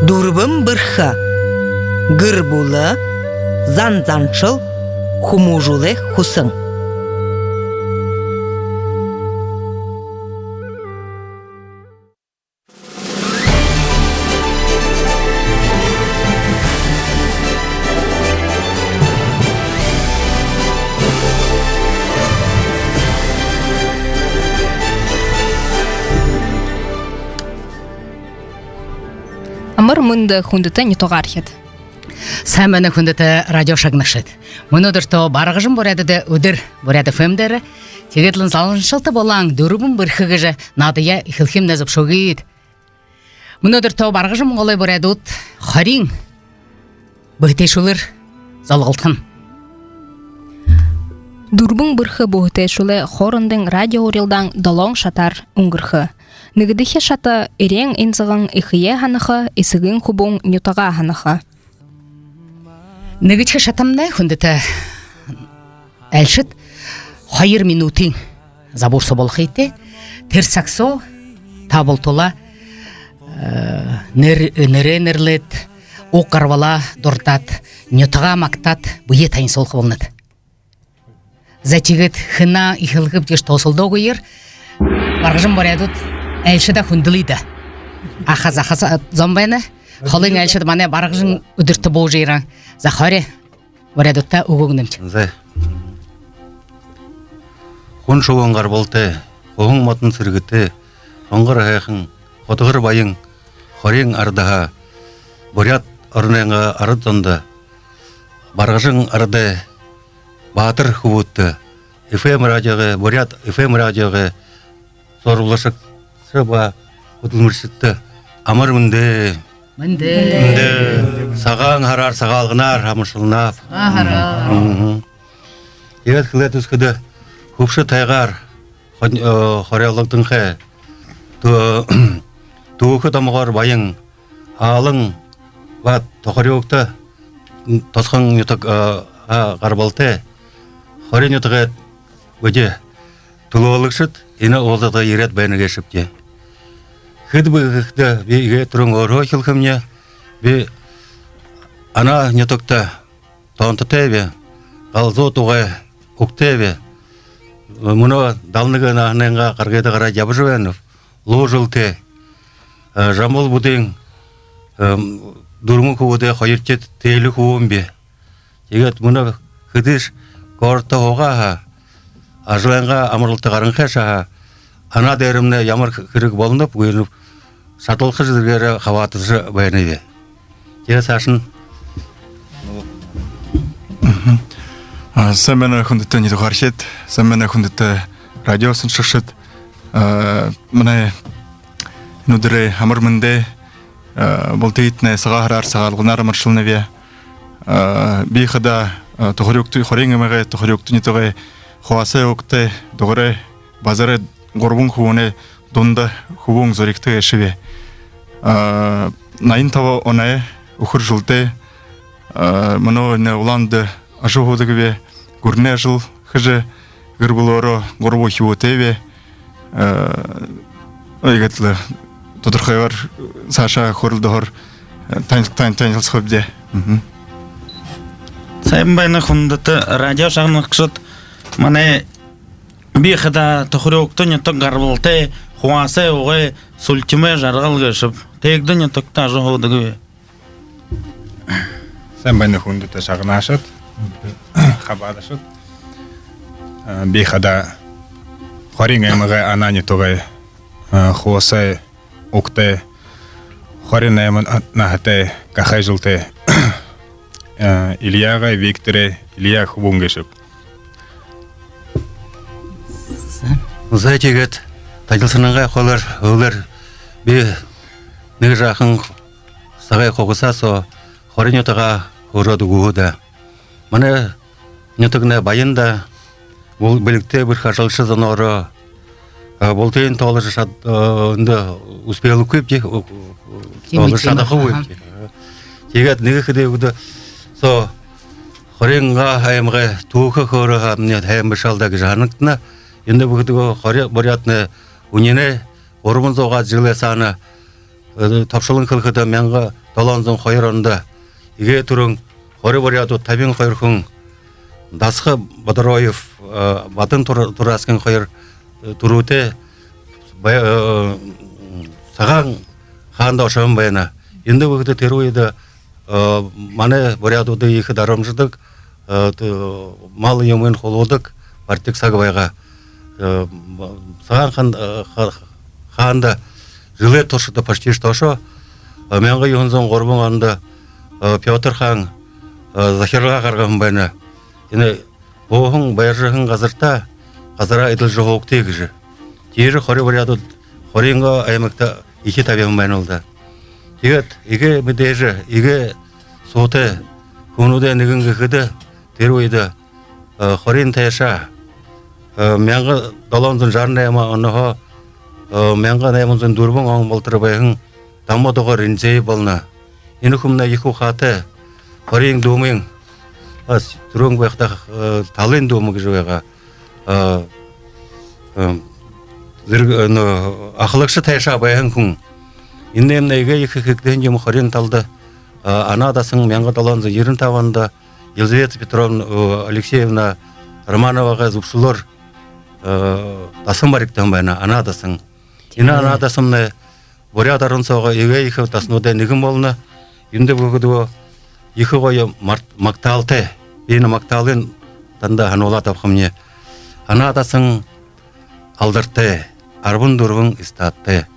Дурбым бырха. Гырбулы, занзаншыл, хумужулы хусың. Амыр мында хундыта не тогархет. Сәмәне хүндіті радио шагнашыд. Мұнудыр то барғыжым борядыды өдір боряды фемдері. Тегетлін залыншылты болаң дөрібім бірхігіжі надыя ихілхим нәзіп шоғид. Мұнудыр то барғыжым олай боряды ұт харин бұхтешулыр залғалтын. Дурбың бірхі бұхтешулы хорындың радио орелдан долоң шатар үңгірхі. Нігідіхе шаты ерең инзығын ихие ханықы, исігін хубың нютаға ханықы. Нігітхе шатамнай хүндіті әлшіт хайыр минутин забурсы болхейті, терсаксо табылтыла нірі-нірлет, оқарвала дұртат, нютаға мақтат бұйе тайын солқы болнады. Зәтігіт хына ихілгіп деш тосылды ойыр, барғыжым барядыд әлшіда хүнділейді. Ахаз зомбайны, холың әлшіді мане барғыжын үдірті бол жайран. Захаре, барядыдта үгігінімді. Зай. Хүн шоғынғар болты, оғын матын сіргіті, оңғыр аяқын, қотығыр байың, хорен ардаға, борят орнайынға арыд зонды, барғыжын арды батыр хубутты, FM радиоғы, борят FM радиоғы, сорулашық сыба ұтылмыршытты, амыр мүнді, саған харар сағалғынар, хамышылнап. Егет қылет үскіді, көпші тайғар, хорялықтың қай, туықы тамығар байың, алың, бат, тоқыр өкті, тосқың үтік қарбалты, хорен үтіғет, өде, тұлуылықшыт, ені олзады ерет бәйініге шіпте. Хыд бұғықты бейге тұрың орғы келкімне, бей ана нетокта тонтытебе, қалзу туғай ұқтебе, мұны далныға нағыныңға қарғайды қара жабы жуэнов, лу жылты, жамыл бұдың дұрмы куыды қойыртет тейлі куым бе. Егет мұны хыдыш көрті оға, ажуэнға амырлыты қарын қаша, ана дәріміне ямыр кірік болынып, өйініп, сатылқы жүзіргері қаватызы бәйіні бе. Еге сашын. Сәмәні хүндіті неді қаршет, сәмәні хүндіті радиосын шықшыт. Мұнай нүдірі амыр мүнде, бұл тейітіне сағағырар сағалғынар маршылыны бе. Бейхіда тұғыр өкті, қорен өмеге тұғыр өкті нетіғай, хуасы өкті, тұғыры базары горбун хуоне донда хубун зорикты эшеве. Найын тава онай ухур жылты мұны не уланды ажу ходыгыве гурне жыл хыжы гырбулоро горбу хиотеве. Ойгетлі тодырхайвар Саша хорылдығыр тайныл схобде. Сайбайны хундаты радио шағын қышыт мане бейхіда тұқыры неток гарбылты, хуасы оғай сүлтіме жарғал кешіп, тегді нетокта жоғыдығы. Сән бәні хүндіті шағын ашыт, қабад ашыт. Бейхіда хорин әміғай ана нетоғай хуасы оқты, хорин әмін нағытай қақай жылты, Ильяғай Викторе, Илья хубун кешіп. Зай тегет, тайдылсыныңға қолар, өлер, бе нығы жақын сағай қоғыса со, хорин етіға ұрады ғуыда. Маны нетігіне байында, бұл білікте бір қажалшы зоноры, бұл тейін толы жашад, успейлі көп де, толы шадақы өп де. Тегет нығы қыды өді, со, хоринға хайымға туықы көріға хайым бішалдағы жанықтына, енді бүгідігі борятны үнені орымыз оға жылы саны тапшылын кылхыда менга долонзон хойронда иге турун хори боряду табин хойрхун Дасха Бадароев батын тураскен хойр туруте саган ханда ошам баяна енді бүгді теруйда мане борядуды екі дарымжыдық мал емін холодық партик сагбайға саган ханда жылы тошыды почти штошо менға юнзон горбун анда Петр хан Захирға қарған баяна енді оғын баяржығын қазырта қазыра айдыл жоғуқ тегіжі тері хори боряду хоринға аймақта iki tabiam ben oldu. Evet, iki müdece, iki sote, konuda negen gıdı, teroyda, xorin teşa, menga dalanzın jarne ama onu menga neymuzun durbun ağın baltırbayın, tamma doğru rinceyi balna. Yine kumna yıku xatı, xorin doğumun, turun vakta talin doğumu gıcıvega, ахлыкшы тайша баян күн. Иннем неге екі хектен жем хорен талды. Анадасың менға таланзы ерін таванда Елизавета Петровна Алексеевна Романоваға зубшылыр тасын бариктен баяна анадасың. Ина анадасымны борядарын соға еге екі таснуда негім болны. Енді бүгіді екі қойы мақталты. Бейіні мақталын танда ханола тапқымне. Анадасың алдырты. Арбын дұрвың істатты,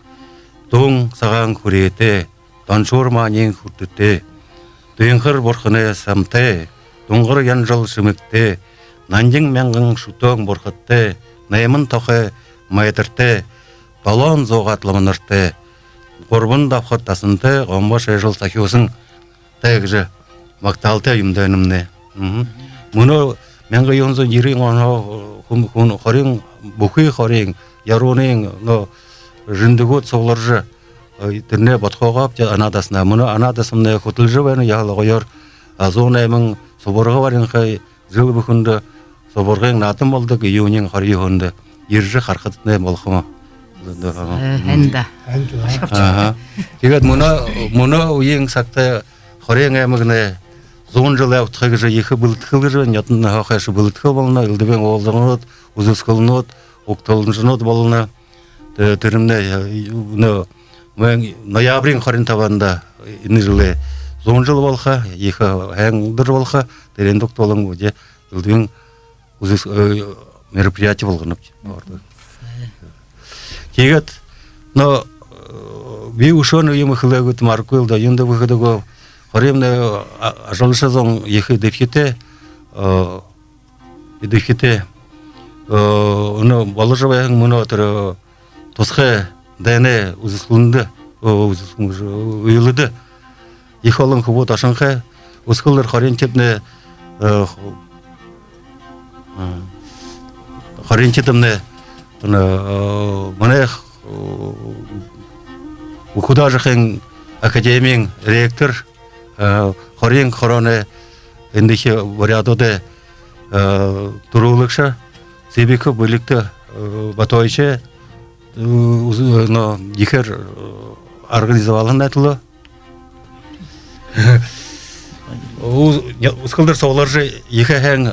доң саған көреті, даншор манен күртіті, дөңғір борқыны самты, доңғыр янжыл шымыкты, нанжың мәңгің шутоң борқытты, наймын тоқы майдырты, балон зоғатлымынырты, қорбын дапқыттасынты, 15 жыл сақиосың, тәгжі, мақталты үйімденімне. Мұны мәңгі йонзын ерің оны қорың, бұқи қорың, Яронин, но жиндигот согларжы тирне батхогап анадасына. Мұны анадасымны хотылжы бәні яғылы қойыр. Азонаймың соборға барың қай жыл бүкінді соборғың натым болдық, үйінен қар үйінді. Ержі қарқытыны болқыма. Әнді. Тегет мұны үйен сақты қорең әмігіне зон жыл әуттықы жы екі бұлтықы жы, нетіні қақайшы бұлтықы болына, үлдібен оғылдығынат, ұзыскылынат, оқталынжынат болына, түрімне, ноябрин қарин табанда, іні жылы зон жыл болға, екі әңдір болға, терендік толың өде, үлдібен мероприятие болғынып. Тегет, бей ұшын үйімі қылығыт маркуылда, енді бұғыдығы Хоремне ажалыша зон екі депхите, оны балыжабайың мұны отыры тосқы дәне ұзысқылынды, үйіліді. Екі олың күбот ашынғы, ұсқылыр хорен тепне, хорен тетімне, мұны ұқуда жақын академияң ректор, хорен хороне ендіке вариадоде турулықша, себекі бөлікті батойче ехер организовалын әтілі. Ұсқылдар соғыларжы екі әң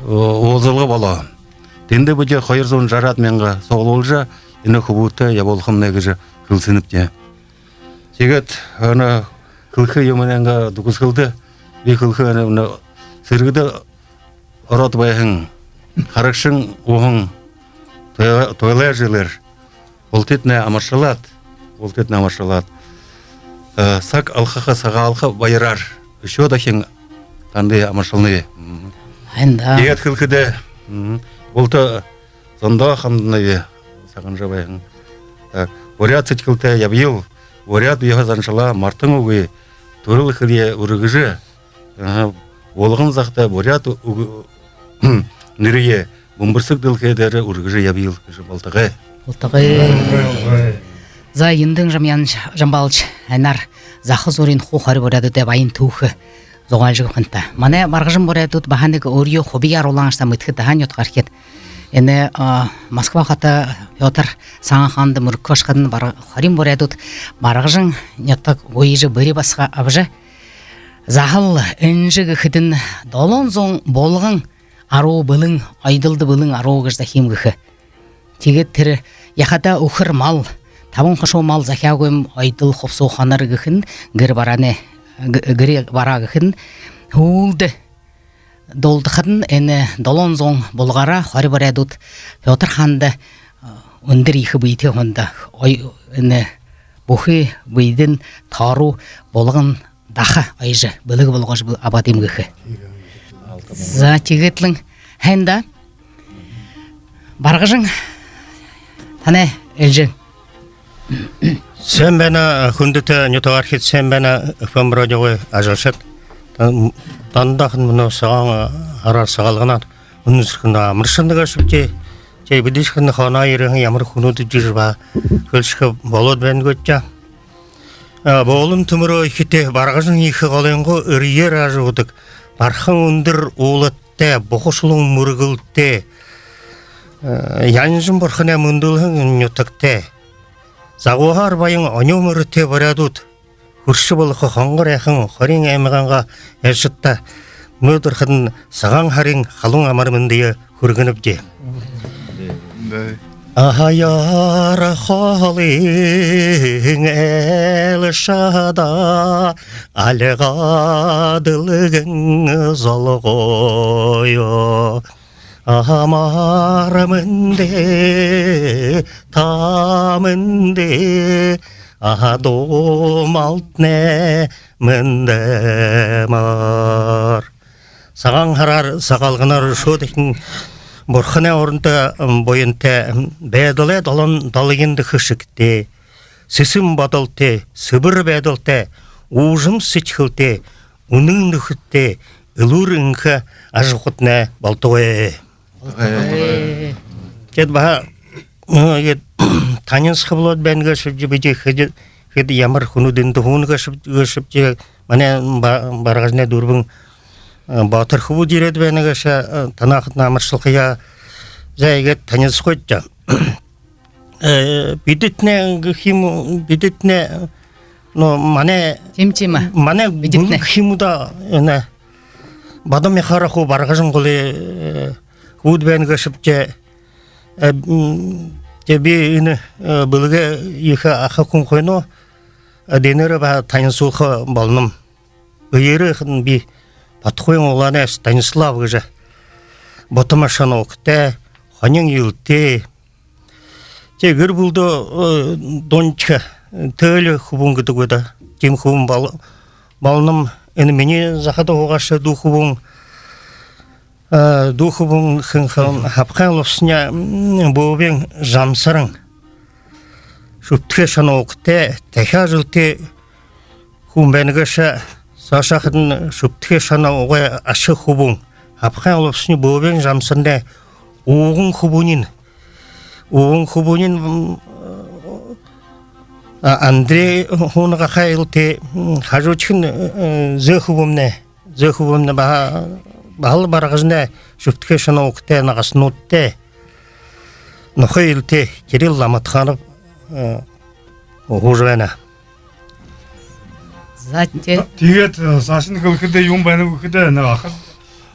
оғызылғы бала. Тенді бүде қойыр зон жарат менға соғыл олжа, ені құбуытты яболқым негіжі күлсініпте. Тегет, кылхы еміненға дұғыз қылды, бей кылхы сіргіді ұрат байың, қарықшың оғың тойлар жылыр, олтетіне амаршалат, сақ алқаға саға алқа байырар, үші одақың таңды амаршалны. Егет кылхыды, олты зонда қамдыны саған жабайың. Орят сетькілті ябил, орят бейға заншала мартың ұғы, Турыл хырье урыгыжы, олғын зақты борят нырые, бомбырсық дылкедері урыгыжы ябил, балтығы. За ендің жамян жамбалыч, әнар, зақы зорин хухары боряды деп айын туқы, зоғал жығы қынта. Мане барғыжым борядуд бағанығы орью хоби яр олаңышта мұтқы даған йотқаркет. эне Москва хата Петр саңа ханды муркошкадын харим боредут баргыжың нятак ойжы бери баска абжы захал энжиги хитин долон зоң болгың ару былың айдылды былың ару гыжда химгыхы тигет тир яхата ухыр мал табын хошо мал захягым айдыл хопсу ханар гыхын гыр баране гыри бара гыхын хулды долдыхын эне долон зоң болгара хари боредут Петр ханды өндір ихы бейте онда ой эне бухи бейдин тару болгын даха айжы былыгы болгош абадим гыхы за тигетлин хенда баргыжың тане элжин Sen bana hundete nyotagarhit sen bana fambrojoy ajalshat tandahın bunu sağan arar sağalğanar unusqında amrşındıga şüpçe Cey bidişkinde xana yırığın yamır xunudu jirba kılşkı bolod ben götça Boğulun tümürü ikite bargıжын ихи қалайынғы үрiyер ажығыдық Бархын ұндыр уылытте, бұқышылың мұрғылтте Янжын бұрхына мұндылғын нютықте Зағуға арбайын оне өмірітте барадуд Хүрші болықы қаңғыр әхін қорин әміғанға әшітті Мөдірхін саған харин қалың амармындыйы хүргініпде Ahayara xalın elşada Algadılgın zalgoyo Amarmındı tamındı Aha domalt ne mındemar Sağan harar sağalgınar şodekin Борхана орынта бойынта бәділі далан далыгенді хышыкте, сісім бадылте, сыбыр бәділте, уужым сычхылте, унын нүхітте, үлір үңкі ажықытна балтуэ. Кет баға танын сқыбылат бәнгі шүпчі бәде хеді ямыр құнудынды хуынға шүпчі мане барғажына дұрбың Батыр хубу дирет бәнігіша танақыт намыршылқия зәйгет таныс қойтча. Бидетне химу, бидетне, но мане... Тимтима. Мане бүлік химуда, бадам яқара ху барғажын қолы худ бәнігішіпче тебе іні бүліге ехі ақы күн қойну, денері ба танысуқы балным. Үйері қын бі Подходим улане Станислав гыжа. Ботамашан окте, ханин юлте. Те гыр булды донча төлі хубун гыдыгыда. Тем хубун балным эни мени захада оғашы ду хубун хын хапқан лосыня бобен жамсырың. Шуптке шан окте, теха жылте хубун бәнігіша Сашақын шүптіге шана оғай ашы хубун. Апқан олыпсыны бөбен жамсында оғын хубунин. Оғын хубунин Андрей хуныға қайылты қажуычын зө хубумне бағалы барғызында шүптіге шана оғыте нағасын өтті. Нұқы елті Кирилл Ламатханов оғужвена. Тигет сашын кылкыда юм баны кыда на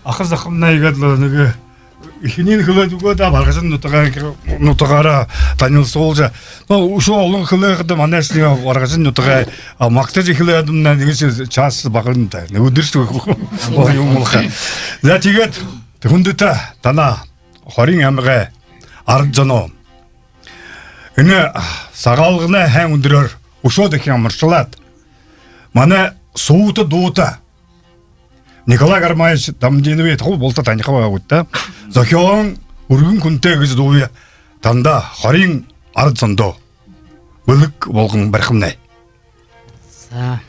ахыз захымна егедлы неге ихинин кылыдуга да баргысын нутагара танил солжа но ушу олун кылыгыда манасны баргысын нутага макта жихлыдымна неге час багында не удыршту о юмулха за тигет хүндөтө тана хорин амга аржано эне сагалгына хэн үндөрөр ушу деген амарчлат Мане сууты дуута. Николай Гармаевич дамдинове тол болта танихава утта. Захион ургун күнте гыз дууя. Танда харин арцандо. Былык болгон бархымнай. Са.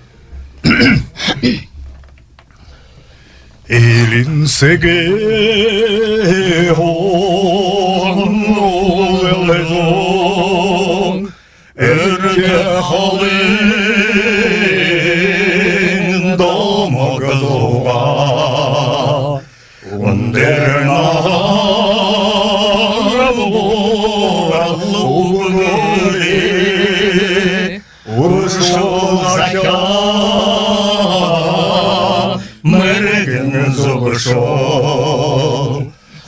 Элин сеге хон олезон. Эрке холин Magazoga, und der Nacht Ушулзака мэрэгэн зогшо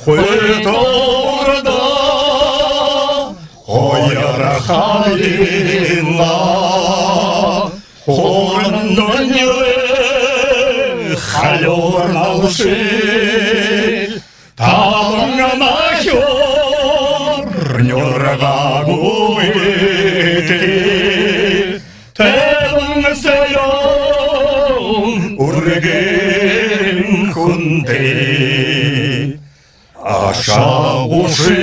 Хуйторда Хоярахалина Хорнонье Халёрналши Табанганахёр Нёрагагуэти Тэвэнсэйон Урген хунде Ашагушин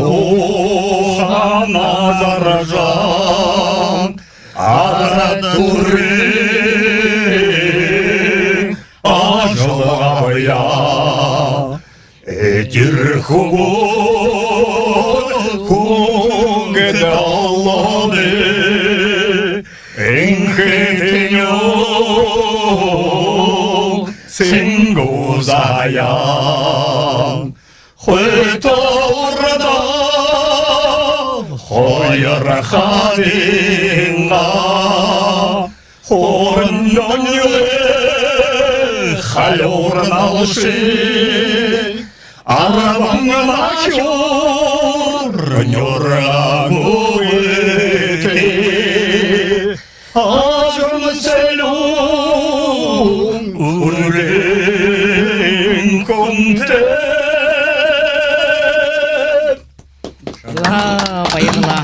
Ухана заражан Аратурин Ажалабая Этир хумот Хунгедаллады Энхетеньо Сингузаян Хуэторда Хоярахадинга Хорнонье Халёрналши Арабанганахёр Нёрагуэти Ажырмселюн Урен конте Байырла.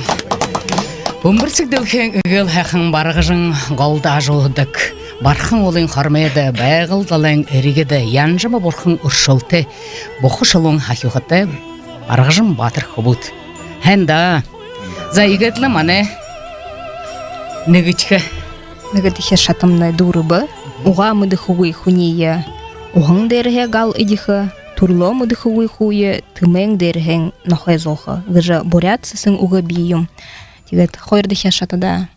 Өмірсік ділхен үгіл хәқін барғыжың ғалда жолыдық. Бархың олың қармайды, бәғыл далың әрігеді, янжымы борхың ұршылты, бұқы шылың хақиқаты, барғыжың батыр құбыт. Хәнда, заигетлі мане, нүгіткі. Нігідіхе шатымны дұрыбы, уға мұдықуы хуния, уғың дәріге гал идіхі, турло мұдықуы хуе, тымең дәріген нахай зоқы, ғыжы борятсысын уғы бейім. Тегет, қойырдіхе шатыда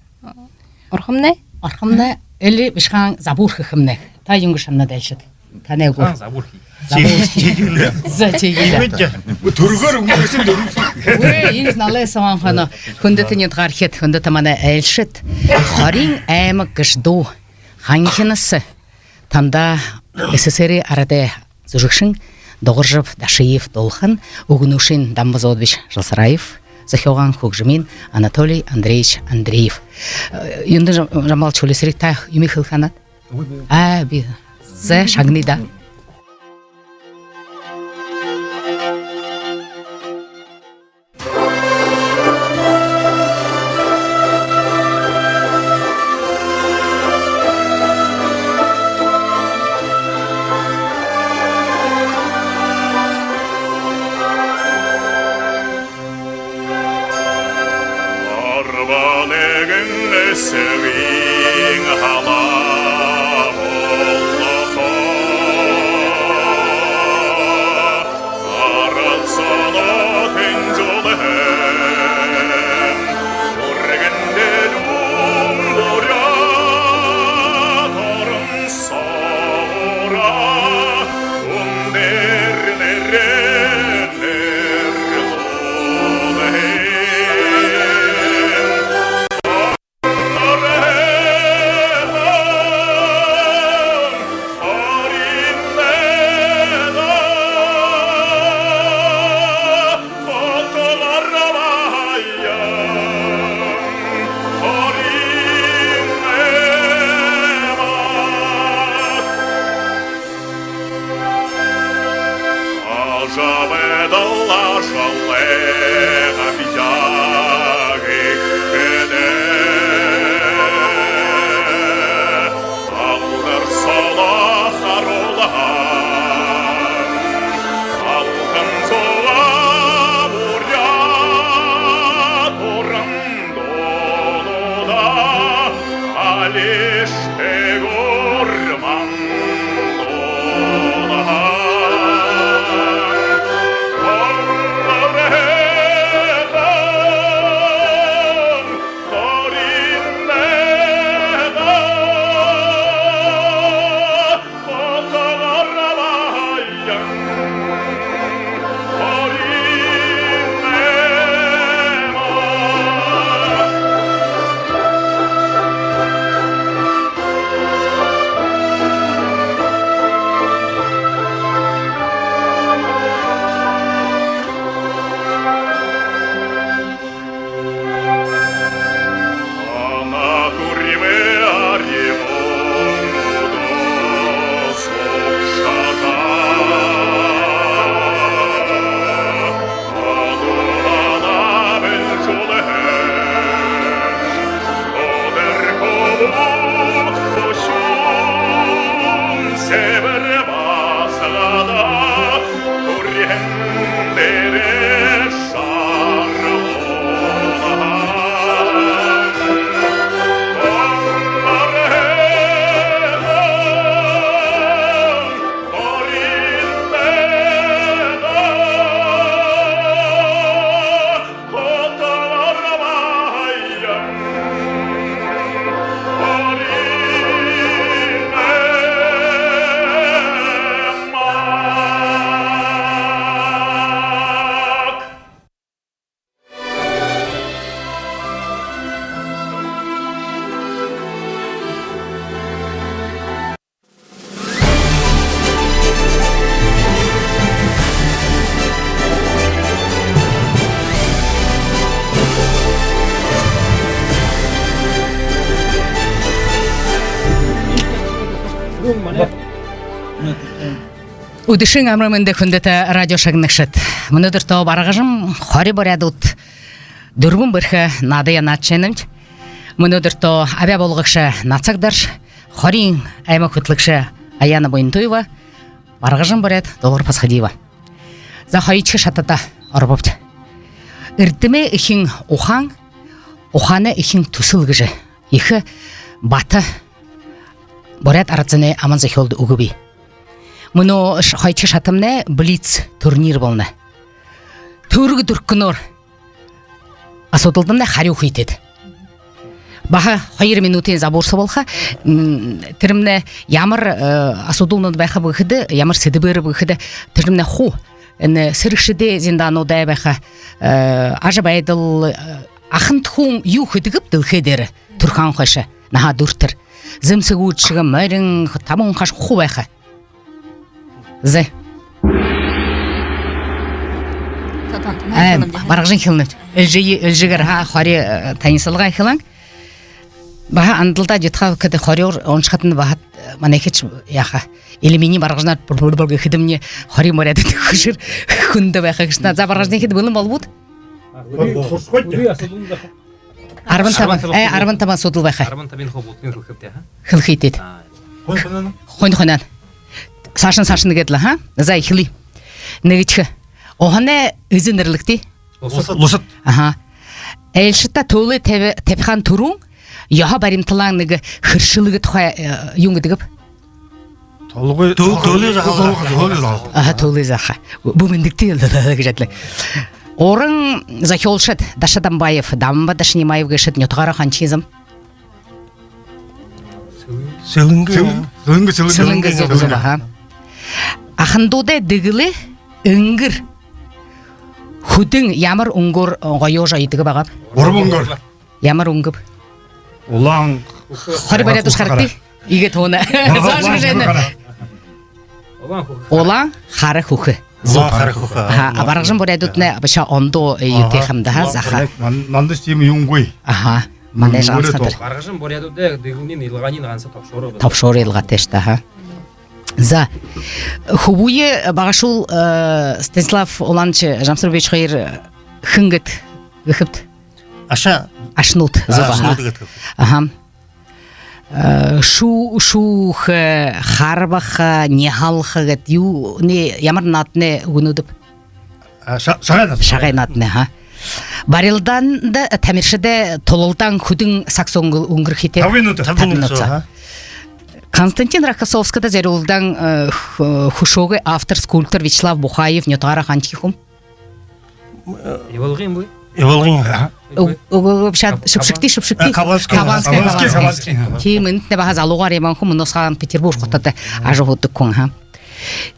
орхымны? Архымда әлі бішқан забур хықымны. Та юңгышымна дәлшіт. Кәне ғыр. Забурхи Затегілі. Тургар умырсын Инс налай саван хана хүндетінет ғархет, хүндеті мана әлшіт. Харин әмі гышду ханхинысы. Танда СССР арады зүжікшін Доғыржып Дашиев Долхан, Угнушин Дамбазодович Жалсараев, Захиоган Хукжимин Анатолий Андреевич Андреев. Юнды жамал чөлесірік тақ юмихыл ханат? Би зә шагнида. Удышың амрымында күндеті радио шагнықшыт. Мұныдыр то барғажым хори борядут дүрбін бірхі надыя натченімд. Мұныдыр то абя болғықшы нацақдарш, хорин әйма күтлікші аяна бойынтуева, барғажым боряд долар пасхадиева. За хайчы шатата арбапты. Иртіме ихин ухан, уханы ихин тусылгыжы. Ихі баты боряд арацыны аман захилды угуби. Мұны хайчы шатымны блиц турнир болны. Түргі дүркінор асудылдымда хари ухайтеді. Баха 2 минутын заборсы болха, тірімні ямыр асудылны байха бұғыды, ямыр седі бөрі бұғыды, тірімні ху, сірікшіде зиндану дай байха, ажы байдыл ақын тұхуң ю хүдігіп ділхедері, түрхан қойшы, наға дүртір. Зімсі ғудшығы мөрін, табын қаш ху байха. Зэ. Барғжын хилнет. Үлжігір хари тайнысылға хилаң. Баха андылда жетқа кәді хари оншқатын бахат манекеч яха. Елемені барғжынар бұр-бұр-бұр хидімне хари моряды күшір күнді байқа кішна. За барғжын хиді бұлым бол бұд? Арбан табан сотыл байқа. Арбан табан хобултын хылхыпты, ха? Хылхитет. Хойн-хойнан. Сашын кетілі, ха? Зай хили. Негечі. Оғаны үзінерлікті? Лосат. Аха. Әлшітта толы тәпіған тұруң, яға баримтылаң неге хыршылығы тұға юңғы дігіп? Толы Аха, толы заха. Бұл міндікті елді. Орын захиолшыд, Даша Дамбаев, Дамба Дашнимаев гешыд, нетғара ханчизм. Сылыңғы зоғызы баха. Ахындуды дігілі үңгір. Хүдің ямыр ұңгыр ғайо жайдығы бағап. Орбонгор. Ямыр ұңгып. Улаң. Хори баря тұшқарықты? Иге тоны. Зажығы жайны. Олаң қары құқы. Барғжын баря тұтыны баша ондо етехімді заха. Нанды стемі юңгой. Аха. Мандай жағансқатыр. Барғажын борядуды дығылнен илғанин ғанса тапшоры. Тапшоры илғатешті. За хубуе бағашул Станислав Оланчы Жамсырбеч хайыр хынгыт гыхыпт. Аша Ашнут зоба. Ага. Шух харбаха нехалха гет ю не ямар натне гунудып. Шагай натне ха. Барилдан да тамиршиде тололдан хүдін саксонгыл унгыр хите. Табинута. Константин Рокоссовскийда зерулдан хушогы автор скульптор Вячеслав Бухаев нетара ханчихум. Еволгин бу? Еволгин. Шыпшыкти. Кабанский. Тимин не бага залугар яман хум носхан Петербург хотата ажугуттук кун ха.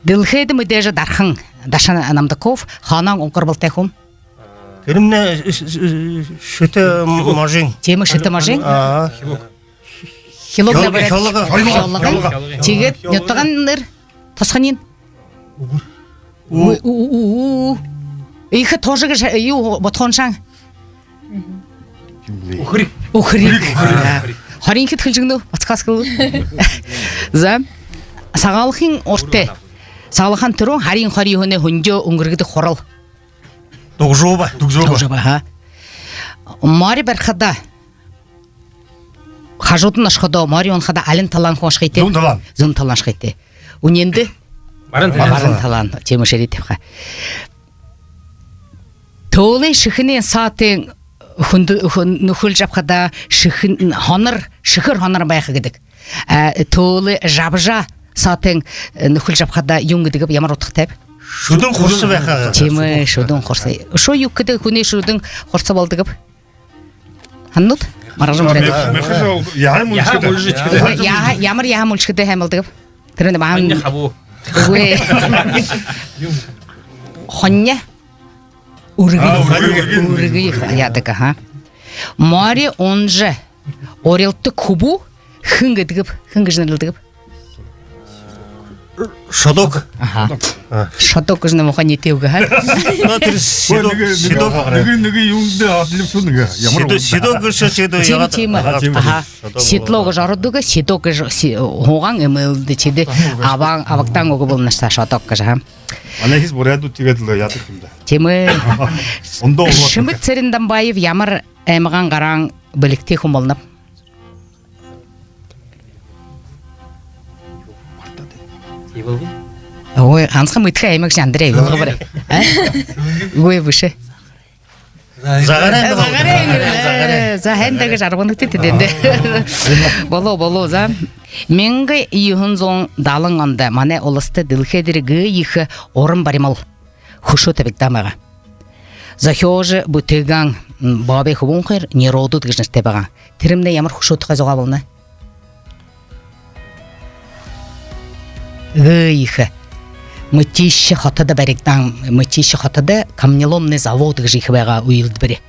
Дилхеди мыдежа дархан Даша Намдаков ханан онкорбалтехум. Тірімне шыты мажин. Темы шыты мажин? Хилог да барат. Тигет неттағанныр тосханин. Ихы тожығы ю ботхоншаң. Ухрик. Харин кет хилжіңді батқаскылы. За сағалықын орты. Сағалықын түрін харин хари хөне хүнжо үңгіргіді қорал. Доғжоба. ха. Мари бархада хажутын ашқада, мари он хада алин талан қошқайты. Зун талан шқайты. Уненді? Барын талан. Темішері тепқа. Толы шықынен саатын нүхіл жапқада шықыр хоныр байқы кедік. Толы жабжа саатын нүхіл жапқада юң кедігіп ямар отық тәп? Шудың құрсы байқаға. Темі шудың құрсы. Шо юк кеді күне шудың құрсы балдығып? Ханнут? Маражым бұреді. Ямыр яғым ұлшқыды әм балдығып? Түрінді маған... Хонне? Урығы ядығы, ха? Мари онжы орелтті күбу хыңғы дығып, хыңғы жынырылдығып? шодок. Ага. Шаток кыжны моха нетеуге ха. Седок гышы чеду Тим. Ага. Ситлого жарудуга ситок хоған эмелди чеди авактан ого болнашта шаток кыжы ха. Анахис буряду тигедле ятыр кимде. Темы Онда олар. Шымык Церинданбаев ямар эмган гараң биликти хумолнап. Иволги? Ой, ансқа мытха эмек жандрей болго бар. Ой буше. Захендеге жаргоны тетеденде. Боло за. Менге ийхун далыңанда мане олысты дилхедирге ийхи орын баримал. Хушо тебек дамага. Захёжы бутыган бабе хубунхер не родут гыжныр тебага. Тиримне ямар хушо тхазога болна. Гыйхи. Мытище хатада бариктан, мытище хатада камнеломный завод гыжихбага уйылды бири.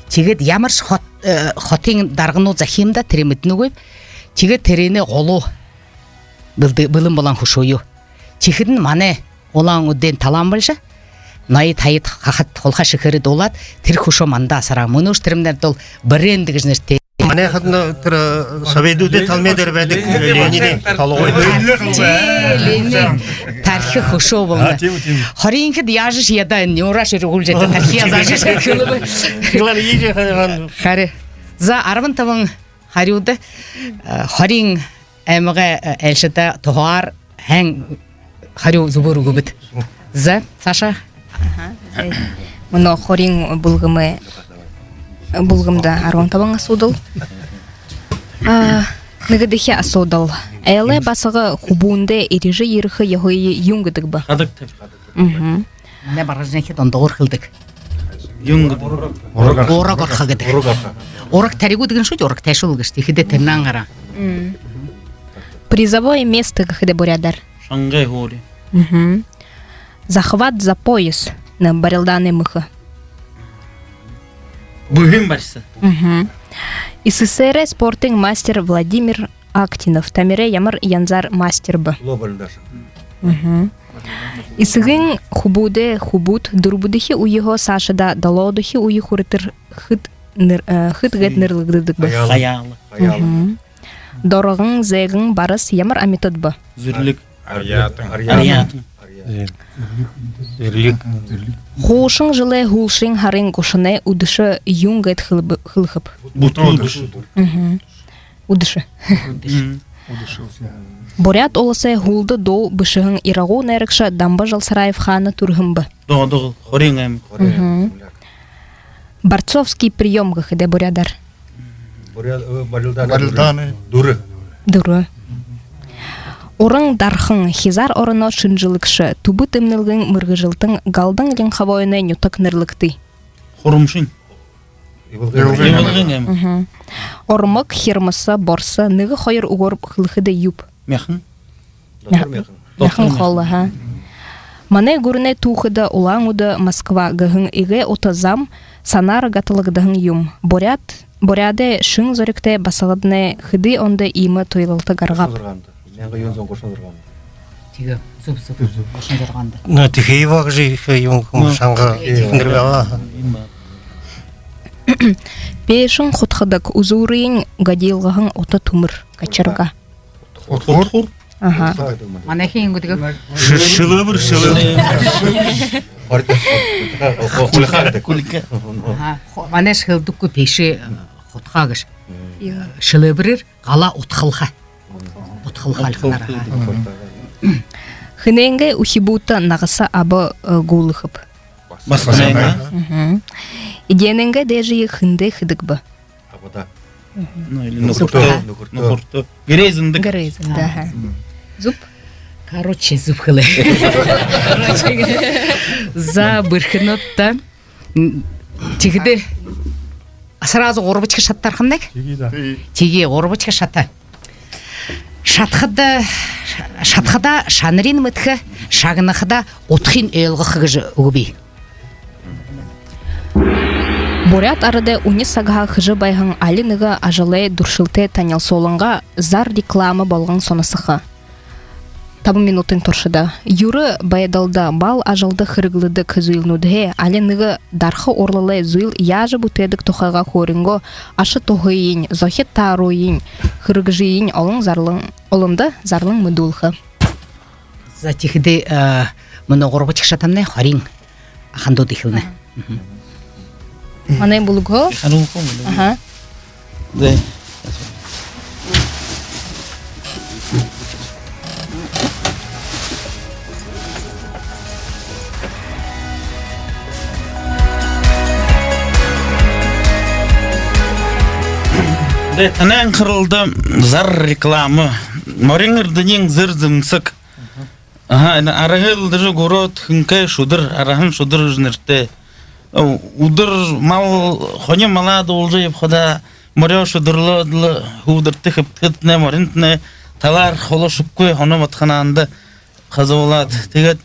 Тигет ямар хатин даргыну захимда тиримитну гойп, тигет терени голу былым болан хушою. Тигидин мане олан уден талан болжа, най тайыт хахат холха шихыры долат, тир хушо манда асара. Мунуш тиримдер дол бренди гыжнырте. Мане хатны тыр Соведуде талмедер бәдік Ленини талуғой. Ленин тарихи хушо болна. Харинки дияжыш яда неураш үргул жеті тарихи язажыш кылыбы. Кылар еже хадыған. Хари. За арвантавың хариуды харин әмігі әлшіті тұғар әң хариу зубыру көбіт. За, Саша? Мұны хорин булгымда арвантабың асудыл. Нігідіхе асудыл. Әлі басығы хубуынды ережі еріхі яғойы юңгідік ба. Хадык теп. Не баражын әкет, онда орқылдық. Юңгы. Орак орқа кедік. Орак тәрігу деген шөйт, орак тәшіл гішті, хеде тәрнан ғара. Призовое место гіхіде борядар. Шангай хори. Захват за пояс на барилданы мыхы. Бүгін барсы. СССР спортың мастер Владимир Актинов. Тамире ямар янзар мастер бы. Исығын хубут дұрбудығы уйығы Сашада далодығы уйы хурытыр хыт гет нырлыгдыдық бы. Хаялы. Дорығын зәйгін барыс ямар аметод бы. Зүрлік. Ариятың. Хушың жылы хулшың харың кошыны удышы юң гет хылхып. Бутудыш. Удышы. Борят олысы хулды до бышығын ирағу нәрікші дамба Жалсараев ханы турғын бы. Доғыл. Хорин әм. Борцовский прием гіхіде борядар. Барилданы. Дұры. Орың дархың хизар орыно шынжылықшы тубы тымнылғын мұрғы жылтың галдың лен хавойны нютак нырлыкты. Хорумшин. Иволгын әм. Ормык хирмысы борсы нығы хойыр уғырып қылықыды юп. Мехін. Яхын қолы, ха. Мане гүріне туқыды улаңуды Москва гығын иге отазам санар гатылығдығын юм. Боряды шың зорикте басығыдыны хыды онды имы тойлылты гарғап. Тиге, зуб, ошын жарғанды. На тихий вағжи юң шаңға нырвяға. Пешін құтқыдық ұзурыйын гадилғығын оты тумыр качырға. Хур. Манахи енгудығы. Шылы. Манаш хылдыққы пеші құтқағыш. Шылы бірір ғала ұтқылға. Хыненге ухибута нағыса абы гулықып. Басқанайға. Идененге дежі хынды хыдық бы. Нұқырты. Герезіндік. Грызында. Зуб? Короче, зуб хылы. За бірхінотта тегіде сразу орбычка шаттар қандай? Теге орбычка шатта. Шатхада шанрин мытхы, шагынахыда отхин өйлғықы үгібей. Борят арыды уни сагаға хыжы байғын алиныға ажылы дұршылты танял солынға зар рекламы болған сонысықы. табы минутын торшыда. Юры баядалда бал ажалды хырыглыды кызуилнудhe, але ныгы дархы орлылай зуил яжы бутедік тухайға хоринго, ашы тоғыйын, зохет таруйын, хырыгжиын олың зарлың, олымды зарлың мүдулхы. За тихиде мұны ғорбы чықшатамны харин аханду дихилны. Манай булуго? Ага. Да. Тәнән қырылды зар рекламы. Мореңірдінен зір зімсік. Арағылды жы город хынкай шудыр, арағын шудыр жынырты. Удыр мал, хоне малады олжы епхада моря шудырлы худырты хыптытны, моринтны талар холо шуккой хоны матхананды қазы олады. Тегет,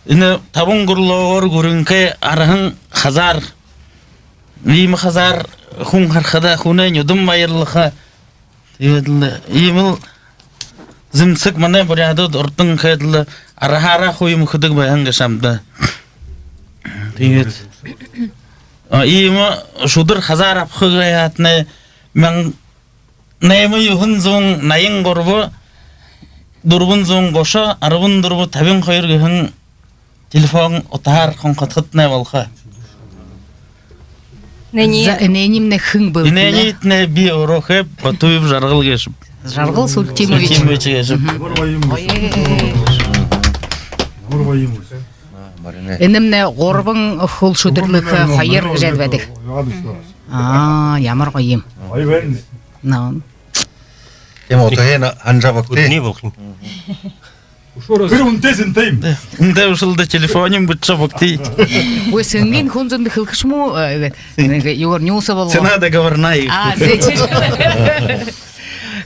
табын ғырлауыр көрінкай арағын хазар, Иймі хазар хун хархада хунен юдым байырлыха. Ийміл зімсік мане бұряды ұртын қайдылы арахара хойым хүдік байын ғашамды. Иймі шудыр хазар апқы ғаятны мен нәймі юхын зоң найын ғорбы дұрбын зоң ғоша арыбын дұрбы табын қойыр ғын телефон отар қонқатқытны балға. Нәнемне хың был. Иненитне би орохеп, потуев жаргыл кешіп. Жаргыл Султимович. Энемне горбың хул шудырлык хайыр жәдбәдік. Ямар қойым. Тем отоен анжабакты. Не болхин. Bir untesin tayım. Унда ушылды телефоним бұтша бұқти. Ой, сенген хунзынды хылқышму, югор нюса болу. Сена договорнай.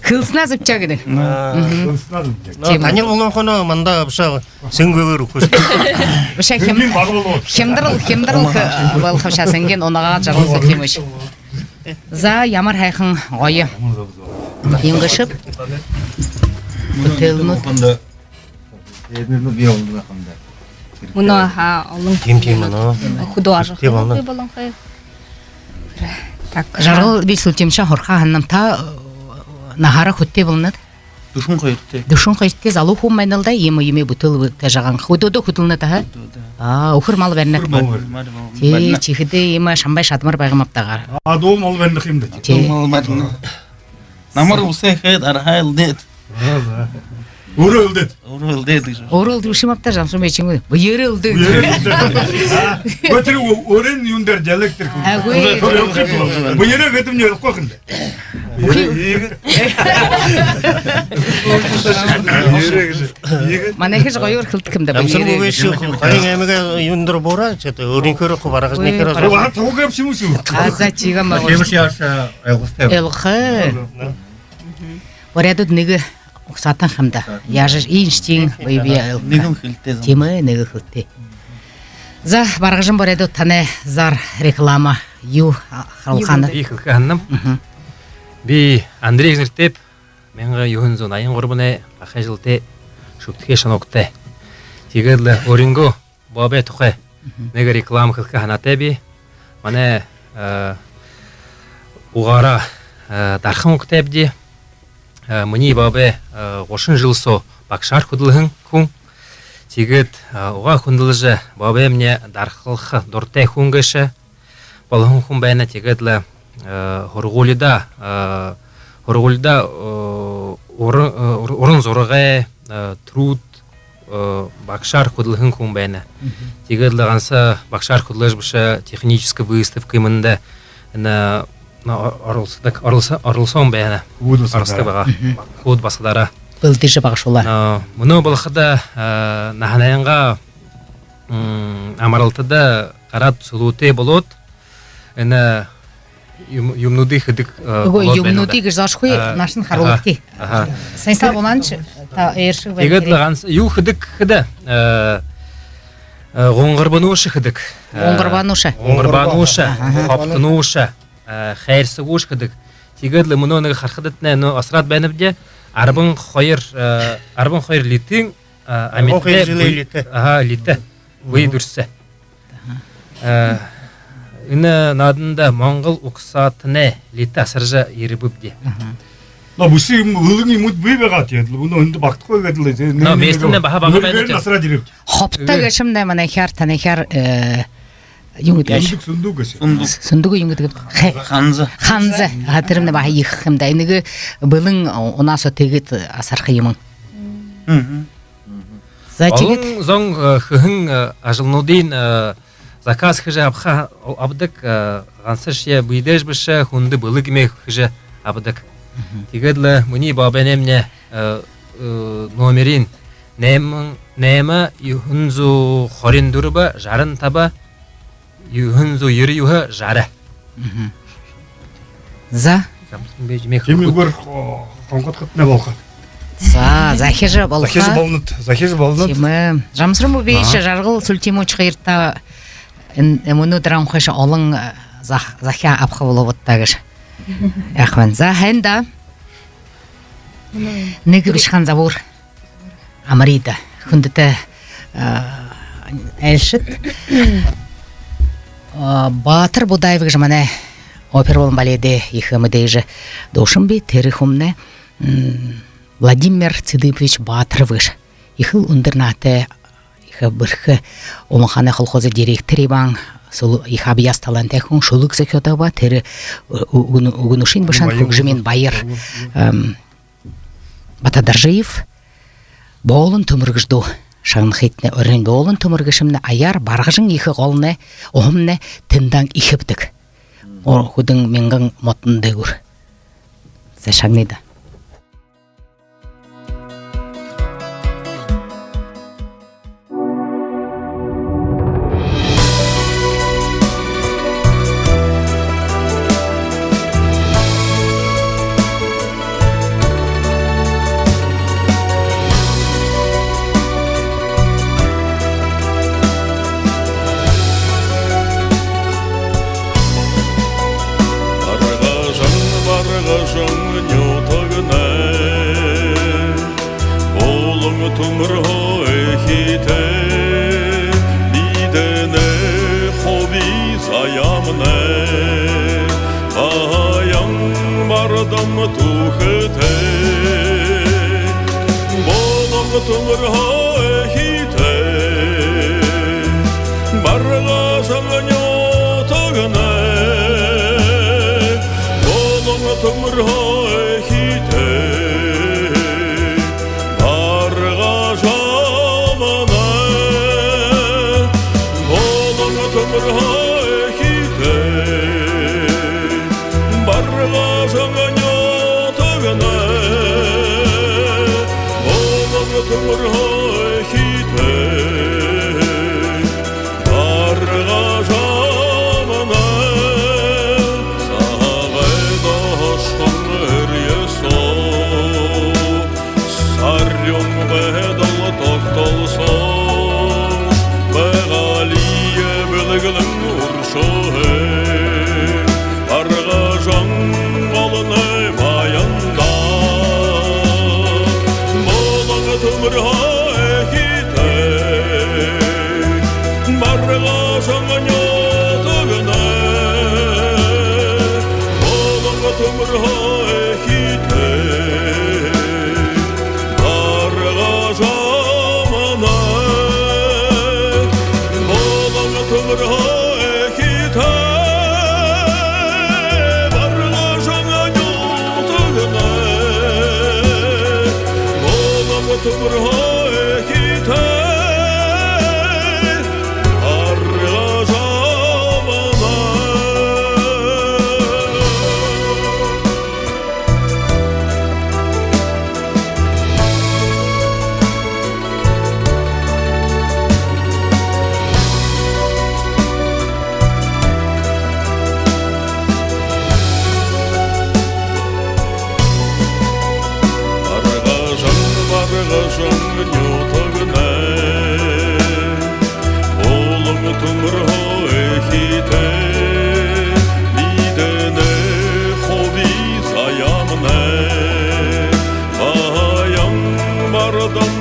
Хылсына зыпчагыды. Танен олан қона манда быша сөнгөгөр көстіп. Быша хемдырыл бол хавша сенген онаға жарыл Султимович. За ямар хайхын ғойы. Енгішіп. Бұтелнут. Мұны олың Тем-тем ана. художник. Жарыл бей Султимовича хорқа ханнамта нахара хүтте болнады. Душын қойыртты. Душын қойыртте залу хум майналда емі бұтыл тәжаған. Худоды құтылны таға. Ухыр мал бәрінік. Чихіде емі шамбай шатмар бағымаптағар. Adol mal ben de kimde. Намыр бұсы қайд архайл дед. Uruldet. Орыл дед. Орыл душымапта жамсым ечің өй. Бұйырылды. Götürü öğren yünder dialektir. Bu yere götüm ne kokun. Манекеш ғойыр қылтықымда Амсыр бұл бұйыры. веші қайын әміге юндыр бора, өрін көрі құбарағыз не кераз. Oha tavuk yapışımı. Аза чиға мағыр. Кеміш яша айғысты. Элхы. Оряды неге ұқсатын қымда. Яжыр Эйнштейн бұйбия элхы. Нигін хилте. Темі неге қылты. За барғыжым боряды таны зар реклама ю халқаны. Ихылқы анным. Би Андрей Знертеп, менға юхын зон айын ғорбыны бақай жылты шуптыке шанокты. Тегірлі оринго бабай тұқы неге реклама қылқы ханаты би. Мане уғара дархын оқты әбді. Мұни бабай ғошын жылсо бақшар құдылығын күн. Тегіт уға құндылыжы бабай мне дархылқы дортай күнгіші. Балығын күн бәйіні тегірлі Хоргулида орын зорығы труд бақшар құдылығын күн бәйіні. Тегірлі ғанса бақшар құдылыж бұшы техническі выставка мұнда арылсон бәйіні. Арысты баға құд басыдара. Бұлдыжы бағышула. Мұны бұлықыда наханайынға амаралтыда қарат сұлуыты болуд. Юмнуды хыдык Юмнуды гыжзашхуй нашын харулықты. Сайса боланчы ерші бәлгері. Егетлі ғанс ю хыдык хыды ғоңғырбанушы хыдык. Оңғырбанушы. Оңғырбанушы, қаптынушы, қайырсы ғуш хыдык. Тегетлі мұны оныға қарқыдытны асырат бәніпде арбын қойыр литің Оқи жылы лите. Ага, лите. Вы дурсе. Ина надында Моңгол уксатыне лите асыржа ерибүбди. 나 무슨 의능이 못 왜가지고 너 근데 막 거기가지고 나 메스는 바하 바하 왜 나서라 지금 Хопта гашымда мана хяр танахяр юнгдаш. 연극 순도 것이 Сундугу юнгдыгы Ханза. ханза хатырымда баха ихымда иныгы былың унаса тегит асархы юмын. Зачигит Олың зоң хыхын ажылнудин заказ хыжы абха абдык гансыш я бүйдеш бышы хунды былык ме хыжы абдык. Тигедле муни бабенемне номерин нема юхунзу хорин дурба жарын таба юхунзу юры юха жары. за 재미 그걸 건것 같네 볼까 за захижа захиж болнут Тимы жамсырму бейші жарғыл сүлтиму чықырта мұны дырам қойшы олың захя апқы болу бұттағыш. Яқмен за хэнда Нэгі бішқан забур Амарида хүндіті әлшіт Батыр Будаевы жыманы опер болын баледе ихымыдейжі дошым бе терихумне Владимир Цидыпович Батыровыш. Ихыл ундырнаты ихы бірхі омаханы колхозы директори баң их абияс талантехун шулук закётаба тери угунушин бышан кукжимен байыр Батадаржиев болын төміргіжду шаңнықетіне өрін болын төміргішімні аяр барғыжың ихы қолыны оғымны тындан ихіптік о худың менгің мотынды күр за шаңнейді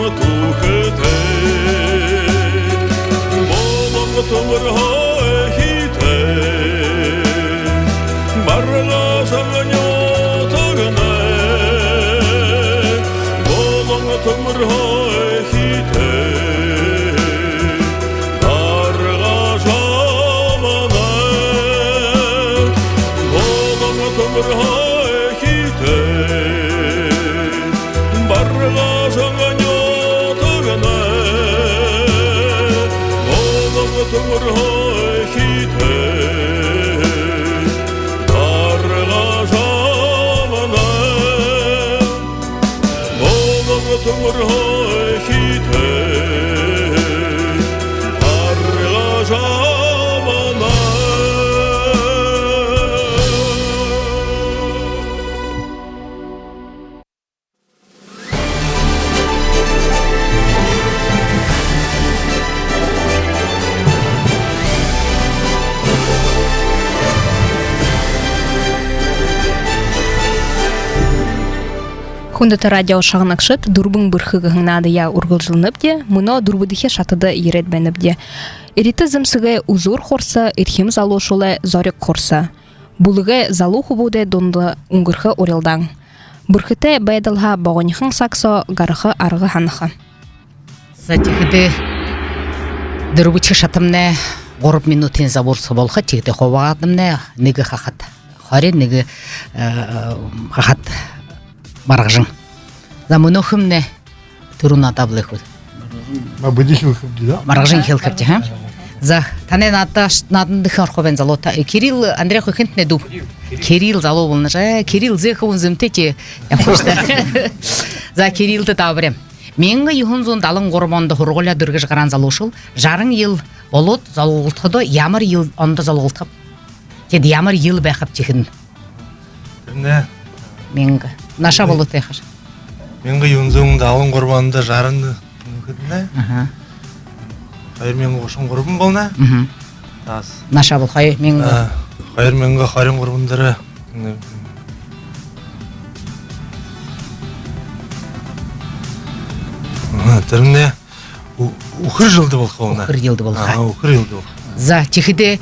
Tuhete Хундата радио шагнакшыт дурбың бырхыгың надыя ургылжылынып де, мұно дурбыдыхе шатыды еретбеніп де. Эриті зімсігі узур хорса, ирхим залошулы зорик хорса. Булыгы залуху буде донды уңгырхы орелдаң. Бырхыты байдалға бағонихың саксо гарыхы арғы ханықы. Затихиде дурбычы шатымне 40 минутын заборсы болха, тигде ховадымне неге хахат. Хари неге хахат барғжың. Замынохымне туруна таблыху. Барғжың хелкепте, ха? За тане надын дыхар ховен залота. Кирилл Андрей Хохентне дуб. Кирилл залов болны же. Кирилл зеховын зымтете. Я хочта. За Кириллды табырем. Менгі юхынзун далын ғормонды хұрғыля дүргіж ғаран залушыл, жарың ел болот залуғылтыды, ямыр ел онды залуғылтып. Теді ямыр ел бәқіп текін. Менгі. Наша болот еқір. Менгі юхынзун далын ғормонды жарынды мүмкідіне. Қайыр менгі ғошын ғұрбын болна. Наша бол, қайыр менгі. Қайыр менгі қайрын ғұрбындары. Тірімне ұқыр жылды болқа олна. Ұқыр елді болқа. Ұқыр елді болқа. За тихиде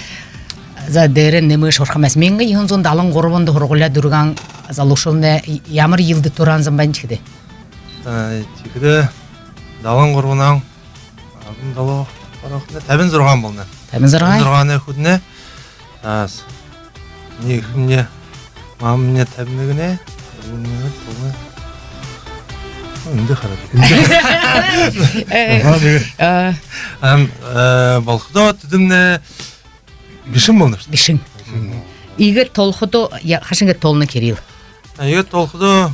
за дәрі немі шорқамас. Менгі юхынзун далын ғұрбынды хұрғыля дүрган залушылны ямыр елді туран зымбан тихиде. Тихиде далын ғұрбынан ағын далы қарақында тәбін зұрған болна. Тәбін зұрған? Тәбін зұрғаны күдіне. Не күмне мамыне тәбінігіне үнді қарады. Балқыда түдімне бішін болны. Бішін. Игі толқыды, қашынғы толыны Кирилл? Игі толқыды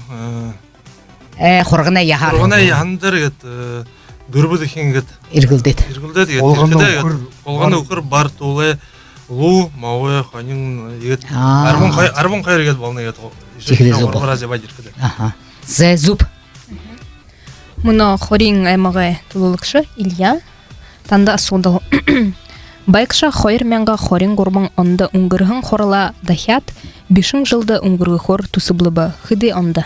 Қорғына яғар. Қорғына яғандыр дүрбі декен Иргілдет. Олғаны ұқыр бар толы лу, мауы, қанын арбын қайыр егет болны егет. Тихиде зубы. Зе зуб. Мұны хорин аймағы тұлылықшы Илья танда асылды. Байқша қойыр менға хорин ғұрмың онды ұңғырғын қорыла дахят, бешін жылды ұңғырғы қор тұсыблыбы хыды онды.